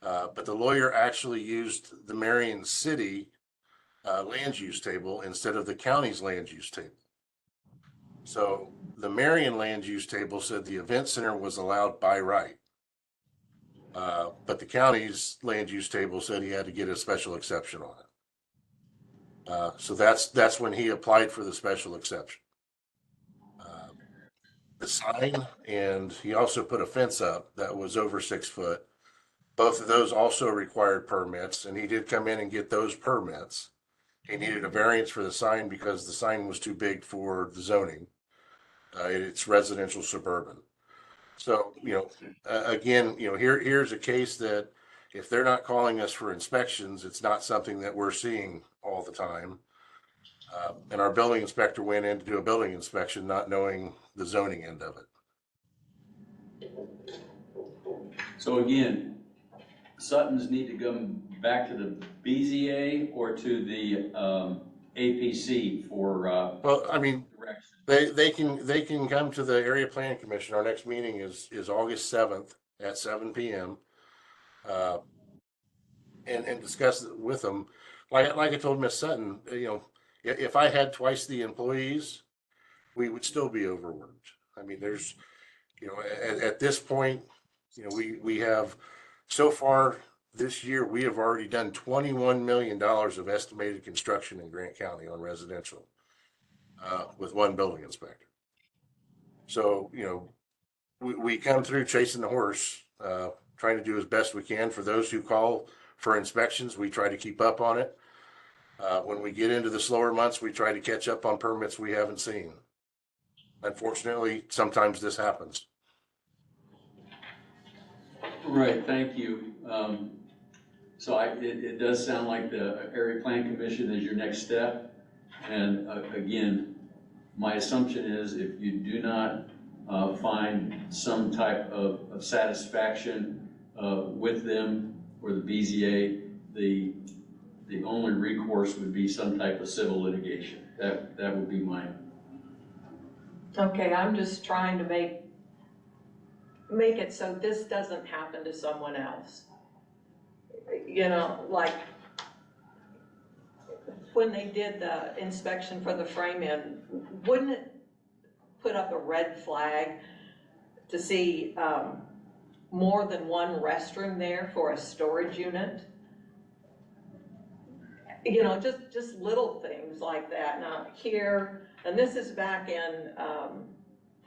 but the lawyer actually used the Marion City land use table instead of the county's land use table. So the Marion land use table said the event center was allowed by right. But the county's land use table said he had to get a special exception on it. So that's when he applied for the special exception. The sign, and he also put a fence up that was over 6 foot. Both of those also required permits, and he did come in and get those permits. He needed a variance for the sign because the sign was too big for the zoning. It's residential suburban. So, again, here's a case that if they're not calling us for inspections, it's not something that we're seeing all the time. And our building inspector went in to do a building inspection, not knowing the zoning end of it. So again, Suttons need to come back to the BZA or to the APC for well, I mean, direction. they can come to the Area Plan Commission. Our next meeting is August 7th at 7 p.m. And discuss it with them. Like I told Miss Sutton, if I had twice the employees, we would still be overworked. I mean, there's, at this point, we have so far this year, we have already done $21 million of estimated construction in Grant County on residential with one building inspector. So, we come through chasing the horse, trying to do as best we can. For those who call for inspections, we try to keep up on it. When we get into the slower months, we try to catch up on permits we haven't seen. Unfortunately, sometimes this happens. Right, thank you. So it does sound like the Area Plan Commission is your next step. And again, my assumption is if you do not find some type of satisfaction with them or the BZA, the only recourse would be some type of civil litigation. That would be mine. Okay, I'm just trying to make it so this doesn't happen to someone else. Like when they did the inspection for the frame-in, wouldn't it put up a red flag to see more than one restroom there for a storage unit? Just little things like that. Now here, and this is back in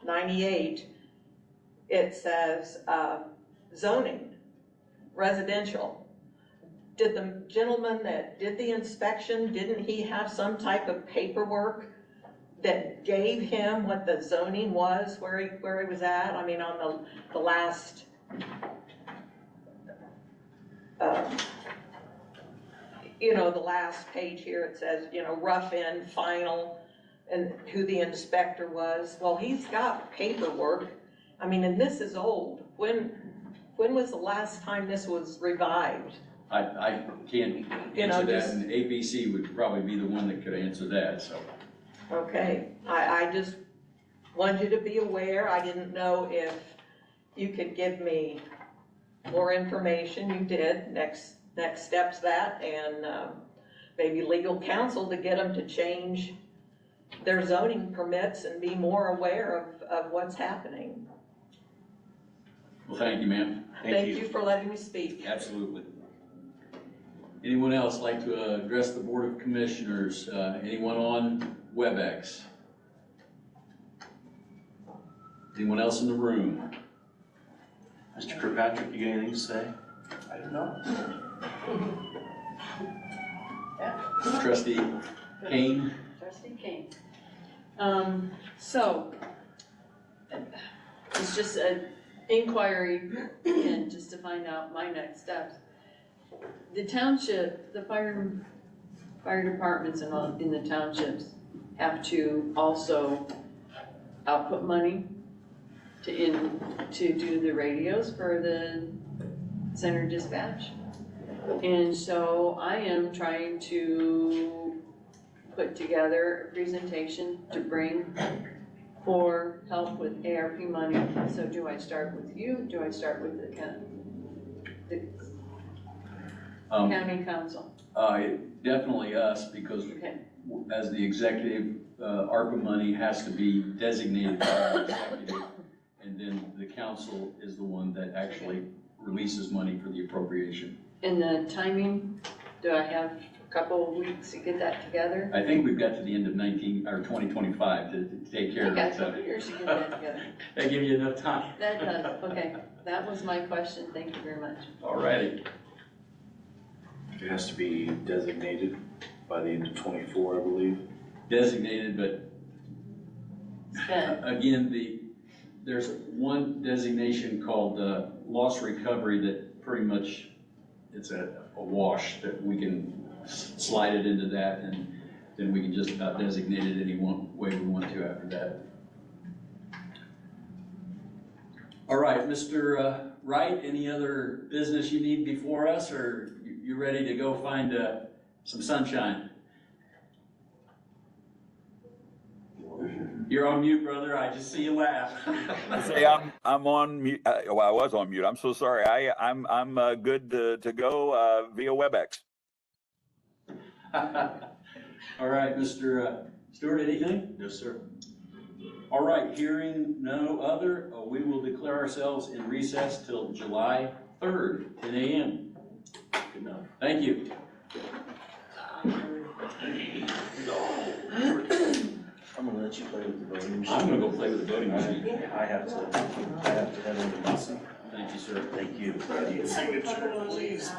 98, it says zoning, residential. Did the gentleman that did the inspection, didn't he have some type of paperwork that gave him what the zoning was, where he was at? I mean, on the last the last page here, it says, rough in, final, and who the inspector was. Well, he's got paperwork. I mean, and this is old. When when was the last time this was revived? I can't You know, answer that, just- and ABC would probably be the one that could answer that, so. Okay, I just wanted you to be aware. I didn't know if you could give me more information. You did. Next step's that, and maybe legal counsel to get them to change their zoning permits and be more aware of what's happening. Well, thank you, ma'am. Thank you for letting me speak. Absolutely. Anyone else like to address the Board of Commissioners? Anyone on WebEx? Anyone else in the room? Mr. Kirkpatrick, you got anything to say? I don't know. Trustee Kane? Trustee King. So, it's just an inquiry, and just to find out my next steps. The township, the fire departments and all in the townships have to also output money to do the radios for the center dispatch. And so I am trying to put together a presentation to bring for help with ARP money. So do I start with you? Do I start with the county council? Definitely us, because Okay. as the executive, ARPA money has to be designated by the executive, and then the council is the one that actually releases money for the appropriation. And the timing, do I have a couple of weeks to get that together? I think we've got to the end of 2025 to take care I of got a it. couple years to get that together. That give you enough time. That does, okay. That was my question. Thank you very much. All righty. It has to be designated by the end of '24, I believe. Designated, but Spent. again, there's one designation called loss recovery that pretty much, it's a wash that we can slide it into that, and then we can just about designate it any one way we want to after that. All right, Mr. Wright, any other business you need before us, or you ready to go find some sunshine? You're on mute, brother. I just see you laugh. Say I'm on mute. Well, I was on mute. I'm so sorry. I'm good to go via WebEx. All right, Mr. Stewart, anything? No, sir. All right, hearing no other, we will declare ourselves in recess till July 3rd, 10 a.m. Good enough. Thank you. I'm gonna let you play with the voting machine. I'm gonna go play with the voting machine. I have to head over to Mason. Thank you, sir. Thank you. Signature, please.